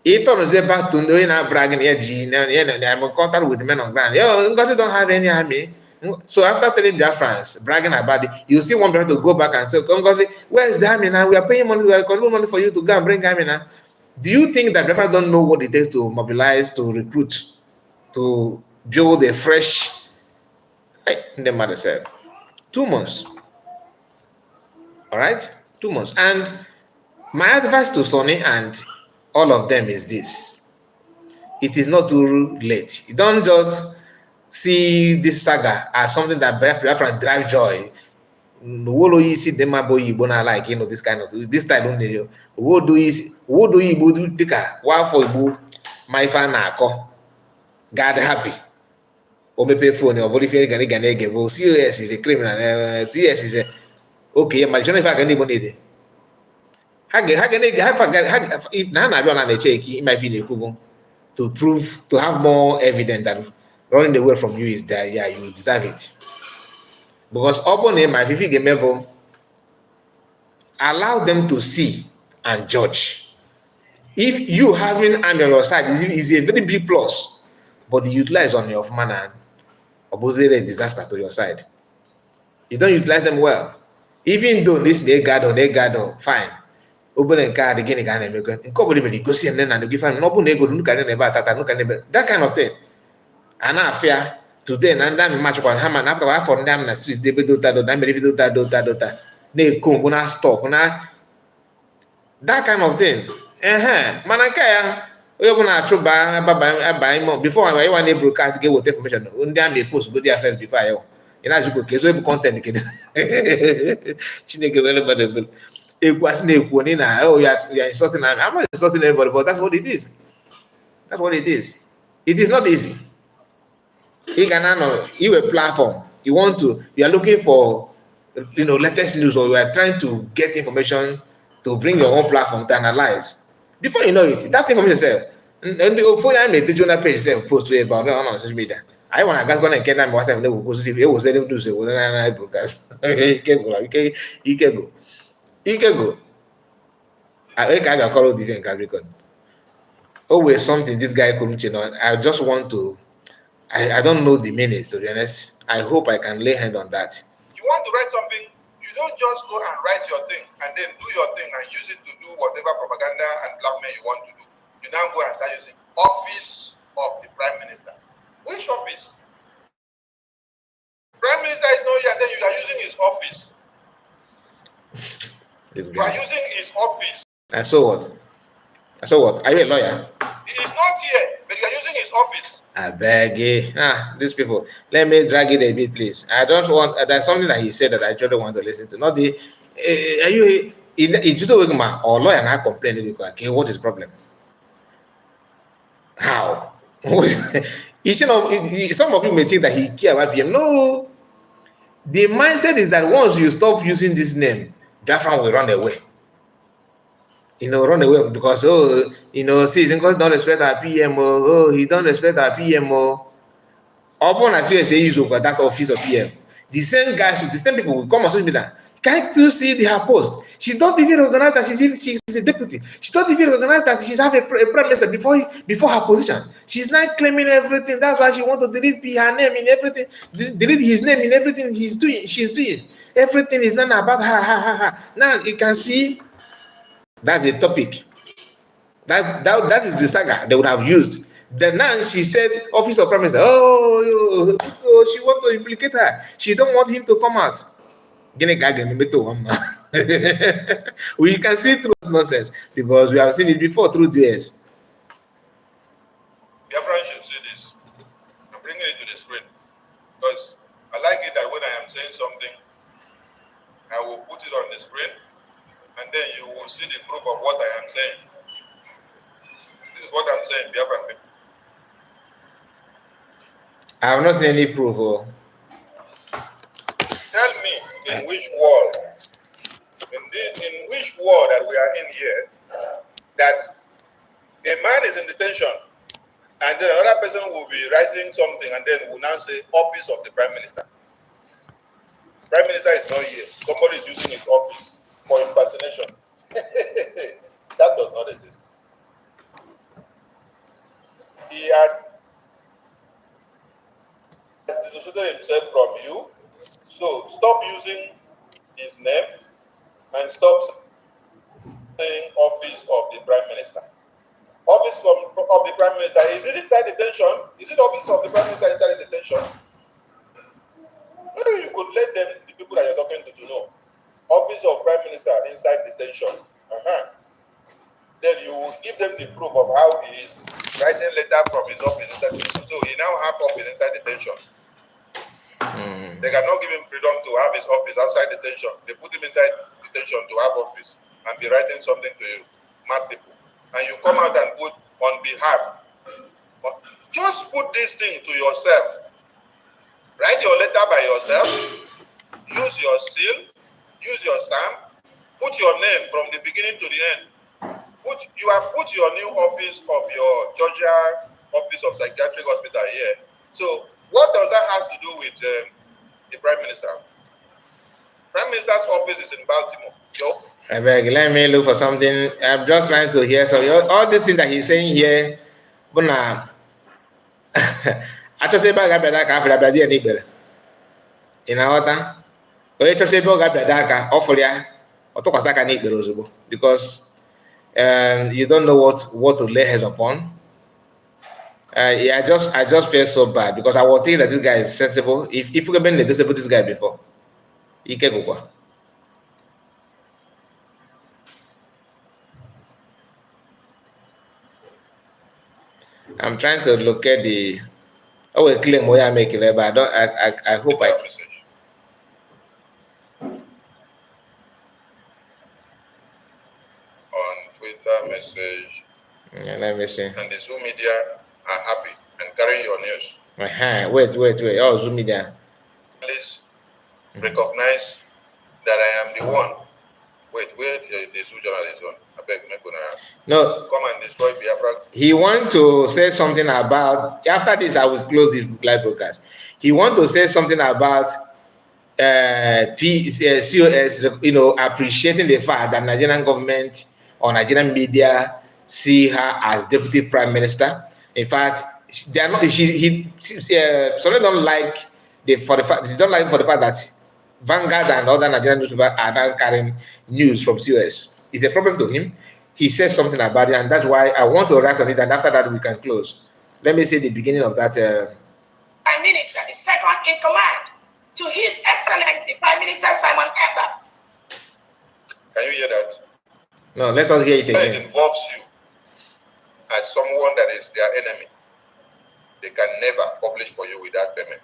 A: It turns back to knowing how bragging, I'm in contact with the men on ground. Ngozi don't have any army. So after telling their friends, bragging about it, you still want them to go back and say, Ngozi, where's the army now? We are paying money, we are collecting money for you to go and bring army now. Do you think that Biafra don't know what it takes to mobilize, to recruit, to build a fresh, the mother said, 2 months. All right, 2 months. And my advice to Sonny and all of them is this: it is not too late. You don't just see this saga as something that Biafra drive joy. You see them like this kind of this type of video. What do you do? Take a while for you, my fan God happy. Or maybe phone or body feeling again. Well, CS is a criminal. CS is a okay. My channel if I can even need it. To prove to have more evidence that running away from you is that you deserve it. Because upon him, if you remember, allow them to see and judge. If you having army on your side is a very big plus, but the utilize on your man opposite a disaster to your side. You don't utilize them well. Even though this they guard, fine. Open a card again, go see and then give them that kind of thing. And I fear today and then match one hammer after I for them na street they do that they come gonna stop na that kind of thing. Manakaya we gonna buy more before I want to broadcast get what information. Only I may post go there first before I ị na-ajụkwa ka ezo ebu kọntent kedu Chineke were everybody ekwu asị na-ekwu onye na oh you are insulting me. I'm not insulting anybody, but that's what it is. That's what it is. It is not easy. You can know you a platform. You are looking for latest news, or you are trying to get information to bring your own platform to analyze. Before you know it, that information itself, and before I made the journal page itself post to about on social media. I want to go and get them myself. They will positive. It was them do so. When I broadcast, you can go. You can go. You can go. I got call the event record. Always something this guy couldn't I just want to. I don't know the meaning, to be honest. I hope I can lay hand on that.
B: You want to write something, you don't just go and write your thing and then do your thing and use it to do whatever propaganda and blackmail you want to do. You now go and start using office of the Prime Minister. Which office? Prime Minister is not here, and then you are using his office. You are using his office.
A: And so what? Are you a lawyer?
B: He is not here, but you are using his office.
A: I beg you. These people. Let me drag it a bit, please. I don't want. There's something that he said that I actually want to listen to. Not the. Are you a or lawyer and I complain? Okay, what is the problem? How? Some of you may think that he care about PM. No. The mindset is that once you stop using this name, Biafran will run away. Run away because citizens don't respect our PM. He don't respect our PM. Upon as you say, use over that office of PM. The same guys, the same people will come on social media. Can't you see her post? She don't even recognize that she's a deputy. She don't even recognize that she's have a prime minister before her position. She's not claiming everything. That's why she want to delete her name in everything, delete his name in everything she's doing. Everything is not about her. Now you can see that's a topic. That is the saga they would have used. Then now she said, Office of Prime Minister, she want to implicate her. She don't want him to come out. We can see through nonsense because we have seen it before through years.
B: Biafran should see this. I'm bringing it to the screen because I like it that when I am saying something, I will put it on the screen and then you will see the proof of what I am saying. This is what I'm saying, Biafran people.
A: I have not seen any proof.
B: Tell me in which world, in which world that we are in here, that a man is in detention and then another person will be writing something and then will now say Office of the Prime Minister. Prime Minister is not here. Somebody is using his office for impersonation. That does not exist. He had dissociated himself from you. So stop using his name and stop saying Office of the Prime Minister. Office of the Prime Minister, is it inside detention? Is it Office of the Prime Minister inside the detention? Maybe you could let them, the people that you're talking to know. Office of Prime Minister inside detention. Then you will give them the proof of how he is writing letter from his office inside detention. So he now have office inside detention. They cannot give him freedom to have his office outside detention. They put him inside detention to have office and be writing something to you, mad people. And you come out and put on behalf. Just put this thing to yourself. Write your letter by yourself. Use your seal. Use your stamp. Put your name from the beginning to the end. You have put your new office of your Georgia Office of Psychiatric Hospital here. So what does that have to do with the Prime Minister? Prime Minister's office is in Baltimore.
A: I beg, let me look for something. I'm just trying to hear. So all this thing that he's saying here, but now, I just say about that after that idea neighbor. In our time, we just say about that offer ya, or talk as like a neighbor because you don't know what to lay hands upon. I just feel so bad because I was thinking that this guy is sensible. If we could been disabled this guy before, he can go. I'm trying to look at the a claim where I make it, but I hope I
B: Twitter message.
A: Yeah, let me see.
B: And the Zoom media are happy and carrying your news.
A: Wait. Oh, Zoom media.
B: Please recognize that I am the one. Wait, where the Zoo journalist one? I beg, make una
A: No,
B: come and destroy Biafra.
A: he want to say something about. After this, I will close this live broadcast. He want to say something about COS, appreciating the fact that Nigerian government or Nigerian media see her as deputy prime minister. In fact, they are not. Some don't like for the fact. They don't like for the fact that Vanguard and other Nigerian newspapers are now carrying news from COS. It's a problem to him. He says something about it, and that's why I want to write on it. And after that, we can close. Let me see the beginning of that.
D: Prime Minister, the second in command, to His Excellency Prime Minister Simon Ekpa.
B: Can you hear that?
A: No, let us hear it
B: When
A: again.
B: it involves you as someone that is their enemy, they can never publish for you without payment.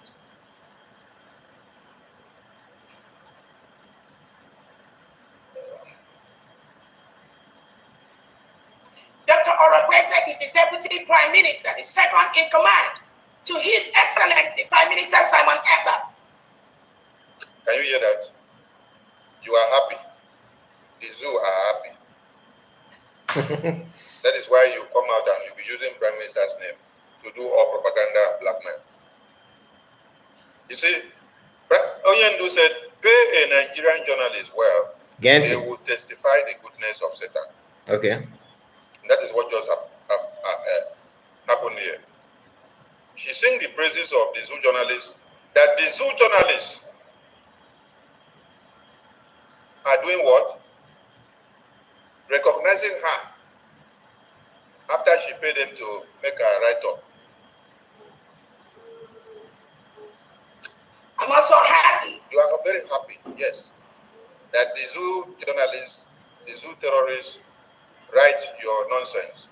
D: Dr. Orobese is the Deputy Prime Minister, the second in command, to His Excellency Prime Minister Simon Ekpa.
B: Can you hear that? You are happy. The Zoo are happy. That is why you come out and you be using Prime Minister's name to do all propaganda and blackmail. You see, Oyendu said, pay a Nigerian journalist well, they will testify the goodness of Satan.
A: Okay.
B: And that is what just happened here. She sing the praises of the Zoo journalists, that the Zoo journalists are doing what? Recognizing her after she paid them to make a write-up.
D: I'm also happy.
B: You are very happy, yes, that the Zoo journalists, the Zoo terrorists write your nonsense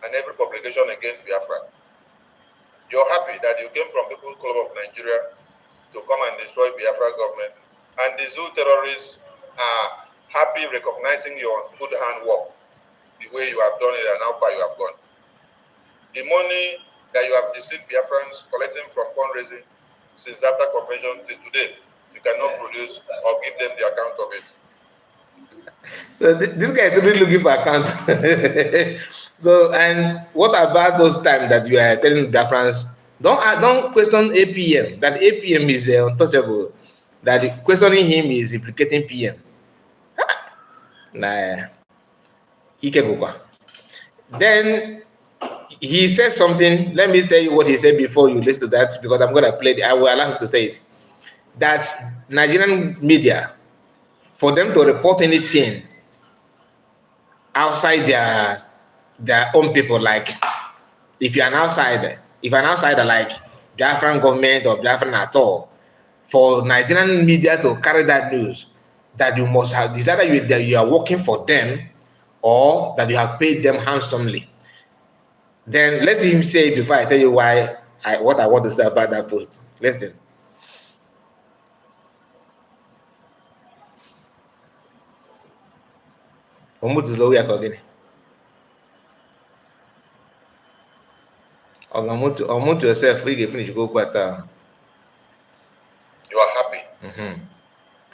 B: and every publication against Biafra. You're happy that you came from the Cool Club of Nigeria to come and destroy Biafra government, and the Zoo terrorists are happy recognizing your good handwork, the way you have done it and how far you have gone. The money that you have deceived Biafrans collecting from fundraising since after convention till today, you cannot produce or give them the account of it.
A: So this guy is really looking for account. So, and what about those times that you are telling Biafrans, don't question APM, that APM is untouchable, that questioning him is implicating PM. Nah, then he says something. Let me tell you what he said before you listen to that, because I'm going to play it. I will allow him to say it. That Nigerian media, for them to report anything outside their own people, like if you're an outsider like Biafran government or Biafran at all, for Nigerian media to carry that news, that you must have, is either that you are working for them or that you have paid them handsomely. Then let him say it before I tell you what I want to say about that post. Listen. Unmute yourself. You can finish. Go quarter.
B: You are happy.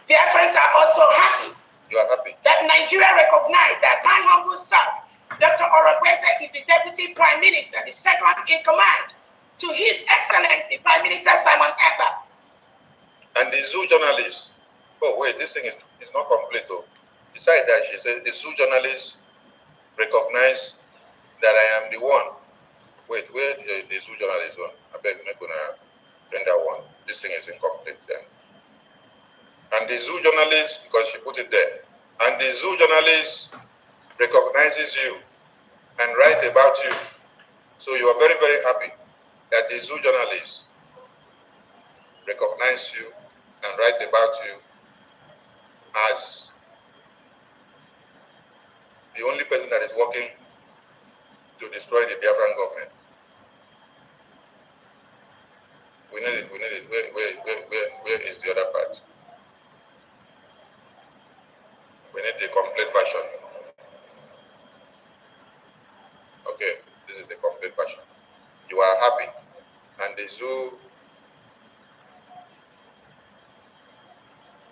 D: Biafrans are also happy.
B: You are happy.
D: That Nigeria recognized that my humble self, Dr. Orobese is the Deputy Prime Minister, the second in command, to His Excellency Prime Minister Simon Ekpa.
B: And the Zoo journalists, oh wait, this thing is not complete though. Besides that, she said the Zoo journalists recognize that I am the one. Wait, where the Zoo journalists one? I beg, I'm gonna bring that one. This thing is incomplete then. And the Zoo journalists, because she put it there, and the Zoo journalists recognizes you and write about you. So you are very, very happy that the Zoo journalists recognize you and write about you as the only person that is working to destroy the Biafran government. We need it. Where is the other part? We need the complete version.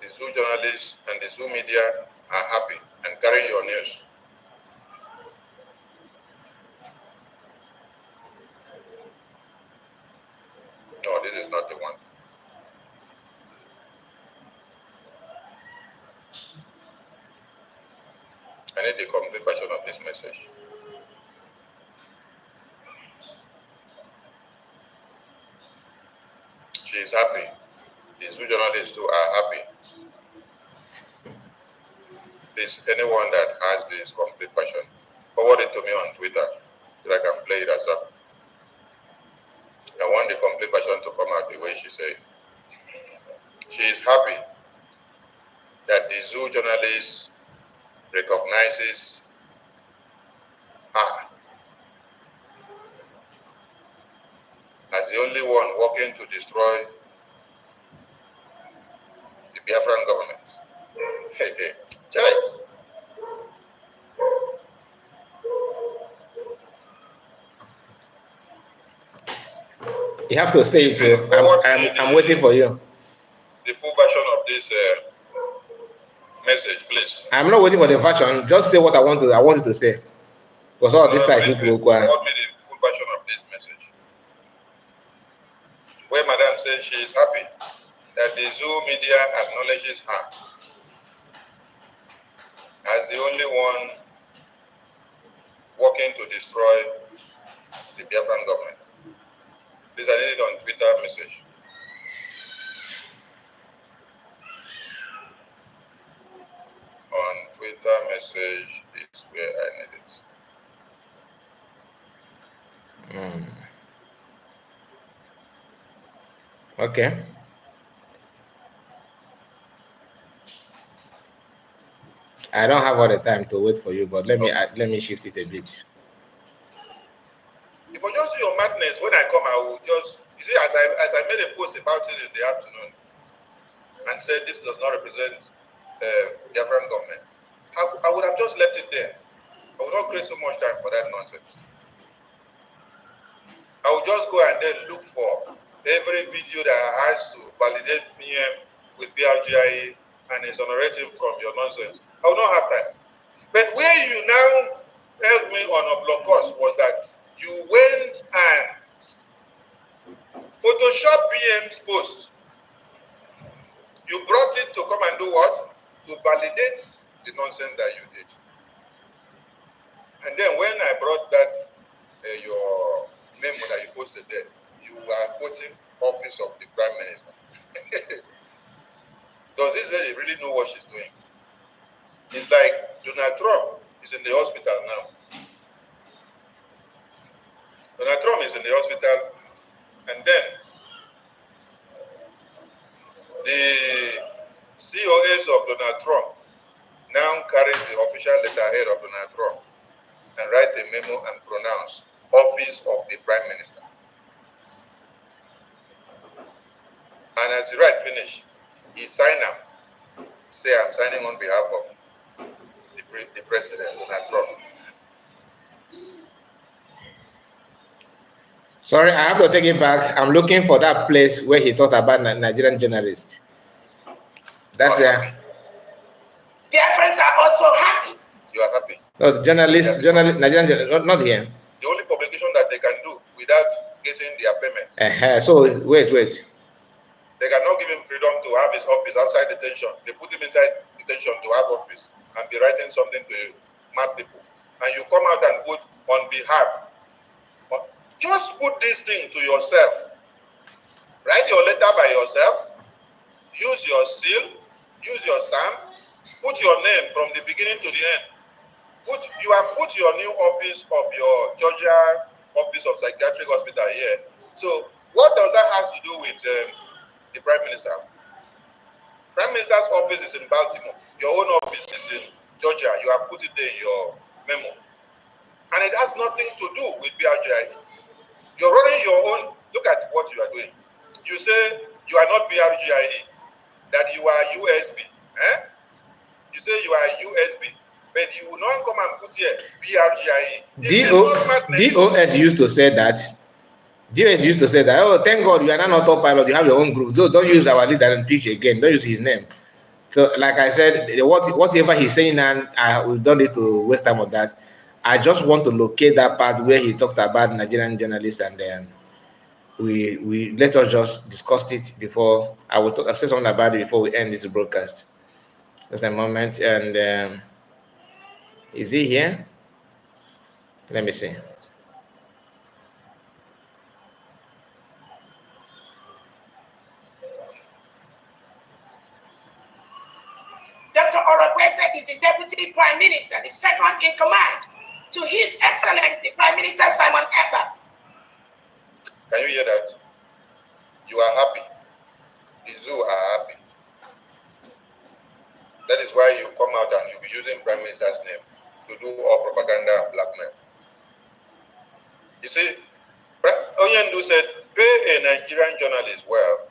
B: zoo journalists and the zoo media are happy and carrying your news. No, this is not the one. I need the complete version of this message. She is happy. The zoo journalists too are happy. Please, anyone that has this complete version, forward it to me on Twitter so I can play it as up. I want the complete version to come out the way she said. She is happy that the zoo journalist recognizes her as the only one working to destroy the Biafran government. Hey, hey, Chai.
A: You have to say it. I'm waiting for you.
B: The full version of this message, please.
A: I'm not waiting for the version. Just say what I want you to say. Because all this time
B: people forward me the full version of this message, where Madam says she is happy that the zoo media acknowledges her as the only one working to destroy the Biafran government. Please, I need it on Twitter message. On Twitter message is where I need it.
A: Okay. I don't have all the time to wait for you, but let me shift it a bit.
B: If I just see your madness, when I come, I will just, you see, as I made a post about it in the afternoon and said this does not represent the Biafran government, I would have just left it there. I would not create so much time for that nonsense. I would just go and then look for every video that has to validate PM with BRGIA and exonerate him from your nonsense. I would not have time. But where you now held me on a block course was that you went and Photoshop PM's post. You brought it to come and do what? To validate the nonsense that you did. And then when I brought that, your memo that you posted there, you were quoting office of the Prime Minister. Does this lady really know what she's doing? It's like Donald Trump is in the hospital now. Donald Trump is in the hospital, and then the COAs of Donald Trump now carry the official letterhead of Donald Trump and write the memo and pronounce office of the Prime Minister. And as the right finish, he signed up, say I'm signing on behalf of the President, Donald Trump.
A: Sorry, I have to take it back. I'm looking for that place where he talked about Nigerian journalists. That's there.
D: Biafrans are also happy.
B: You are happy?
A: No, journalists, Nigerian journalists, not here.
B: The only publication that they can do without getting their payment.
A: So, wait.
B: They cannot give him freedom to have his office outside detention. They put him inside detention to have office and be writing something to mad people. And you come out and put on behalf. Just put this thing to yourself. Write your letter by yourself. Use your seal. Use your stamp. Put your name from the beginning to the end. You have put your new office of your Georgia office of psychiatric hospital here. So what does that have to do with the Prime Minister? Prime Minister's office is in Baltimore. Your own office is in Georgia. You have put it there in your memo. And it has nothing to do with BRGIA. You're running your own. Look at what you are doing. You say you are not BRGIA, that you are USB. You say you are USB, but you will not come and put here BRGIA.
A: DOS used to say that. GS used to say that, oh, thank God you are not autopilot, you have your own group. So don't use our leader and preach again. Don't use his name. So, like I said, whatever he's saying now, we don't need to waste time on that. I just want to locate that part where he talked about Nigerian journalists, and we let us just discuss it before I will I'll say something about it before we end this broadcast. Just a moment, and is he here? Let me see.
D: Dr. Orokwese is the Deputy Prime Minister, the second in command to His Excellency Prime Minister Simon Ekpa.
B: Can you hear that? You are happy. The zoo are happy. That is why you come out and you'll be using Prime Minister's name to do all propaganda and blackmail. You see, Onyendu said, pay a Nigerian journalist well,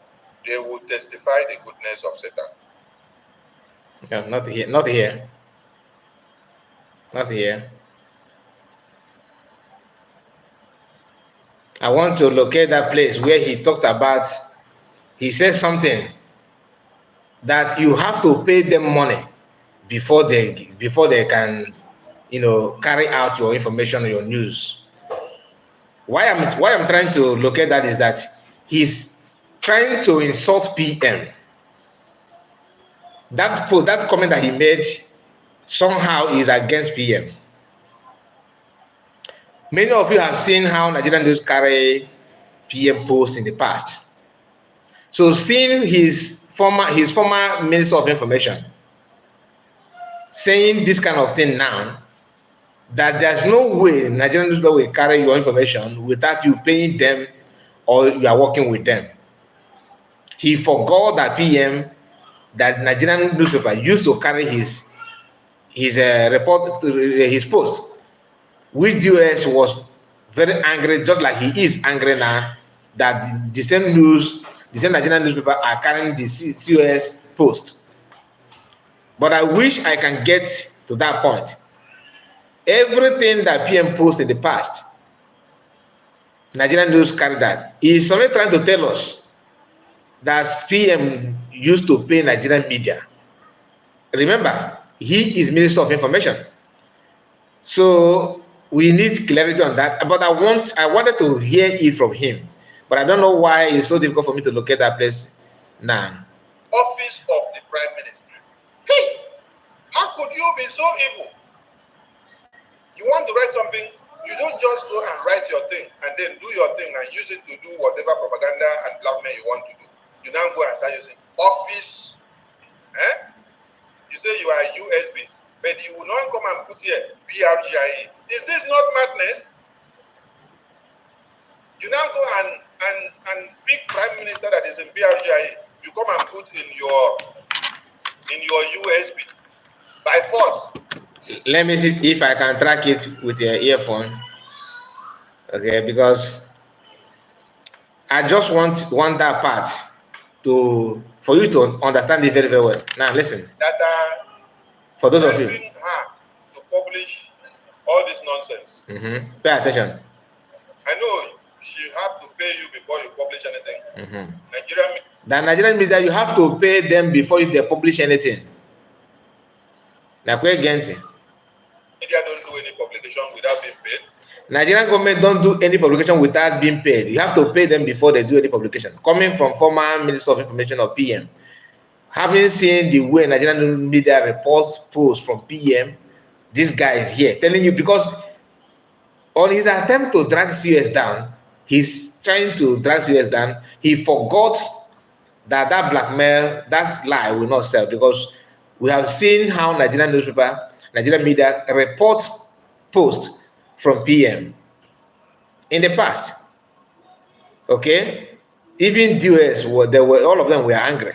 B: they will testify the goodness of Satan.
A: No, not here. Not here. Not here. I want to locate that place where he talked about, he says something that you have to pay them money before they can, carry out your information or your news. Why I'm trying to locate that is that he's trying to insult PM. That comment that he made somehow is against PM. Many of you have seen how Nigerian news carry PM posts in the past. So seeing his former Minister of Information saying this kind of thing now, that there's no way Nigerian newspaper will carry your information without you paying them or you are working with them. He forgot that that Nigerian newspaper used to carry his report, his post, which US was very angry, just like he is angry now, that the same Nigerian newspaper are carrying the COS post. But I wish I can get to that point. Everything that PM posted in the past, Nigerian news carried that. He's only trying to tell us that PM used to pay Nigerian media. Remember, he is Minister of Information. So we need clarity on that. But I wanted to hear it from him. But I don't know why it's so difficult for me to locate that place now.
B: Office of the Prime Minister. Hey, how could you be so evil? You want to write something, you don't just go and write your thing and then do your thing and use it to do whatever propaganda and blackmail you want to do. You now go and start using office. You say you are USB, but you will not come and put here BRGIE. Is this not madness? You now go and pick Prime Minister that is in BRGIE. You come and put in your USB by force.
A: Let me see if I can track it with your earphone. Okay, because I just want that part for you to understand it very, very well. Now listen. For those of you
B: to publish all this nonsense.
A: Pay attention.
B: I know she have to pay you before you publish anything.
A: Nigerian media, you have to pay them before they publish anything. Now, media
B: don't do any publication without being paid.
A: Nigerian government don't do any publication without being paid. You have to pay them before they do any publication. Coming from former Minister of Information or PM, having seen the way Nigerian media reports posts from PM, this guy is here telling you, because on his attempt to drag CS down, he's trying to drag CS down. He forgot that blackmail, that lie will not sell, because we have seen how Nigerian media reports posts from PM in the past. Okay, even DOS all of them were angry,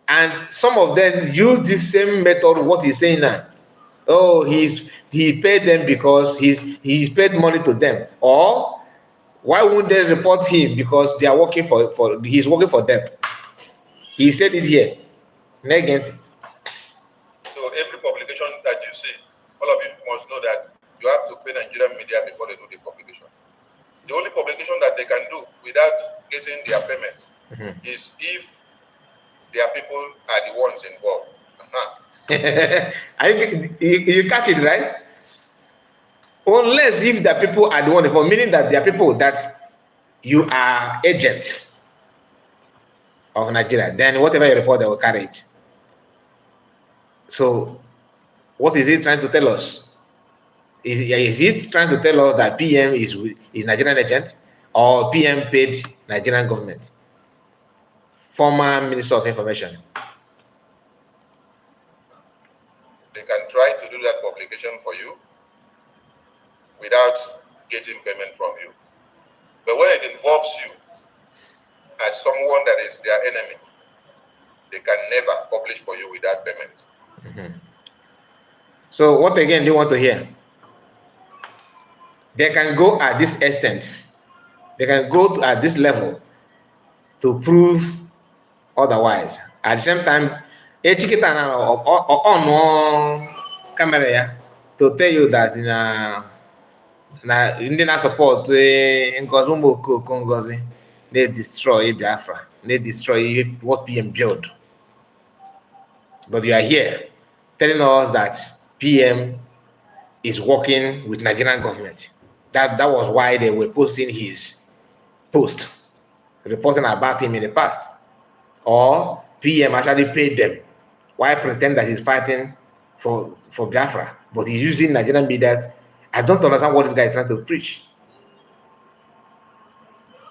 A: and some of them use the same method. What he's saying now, oh, he paid them because he's paid money to them, or why wouldn't they report him because they are working for he's working for them? He said it here. Negent.
B: So every publication that you see, all of you must know that you have to pay Nigerian media before they do the publication. The only publication that they can do without getting their payment is if their people are the ones involved.
A: You catch it, right? Unless if the people are the one involved, meaning that they are people that you are agent of Nigeria, then whatever you report, they will carry it. So, what is he trying to tell us? Is he trying to tell us that PM is Nigerian agent, or PM paid Nigerian government? Former Minister of Information.
B: They can try to do that publication for you without getting payment from you. But when it involves you as someone that is their enemy, they can never publish for you without payment.
A: So what again do you want to hear? They can go at this extent. They can go at this level to prove otherwise. At the same time, on camera to tell you that ndị na-support Ngozi Ụmụokoko Ngozi, they destroy Biafra, they destroy what PM built. But you are here telling us that PM is working with Nigerian government. That was why they were posting his post, reporting about him in the past. Or PM actually paid them. Why pretend that he's fighting for Biafra? But he's using Nigerian media. I don't understand what this guy is trying to preach.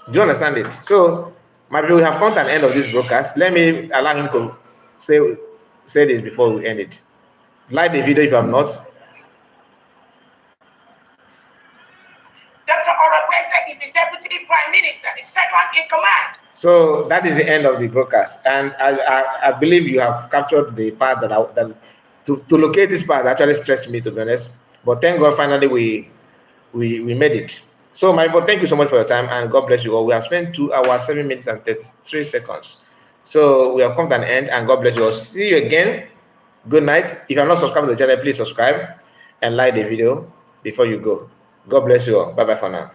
A: Do you understand it? So, my people, we have come to an end of this broadcast. Let me allow him to say this before we end it. Like the video if you have not.
D: Dr. Orobese is the Deputy Prime Minister, the second in command.
A: So that is the end of the broadcast, and I believe you have captured the part that to locate this part actually stressed me, to be honest. But thank God, finally we made it. So my people, thank you so much for your time, and God bless you all. We have spent 2 hours, 7 minutes, and 33 seconds. So we have come to an end, and God bless you all. See you again. Good night. If you are not subscribed to the channel, please subscribe and like the video before you go. God bless you all. Bye bye for now.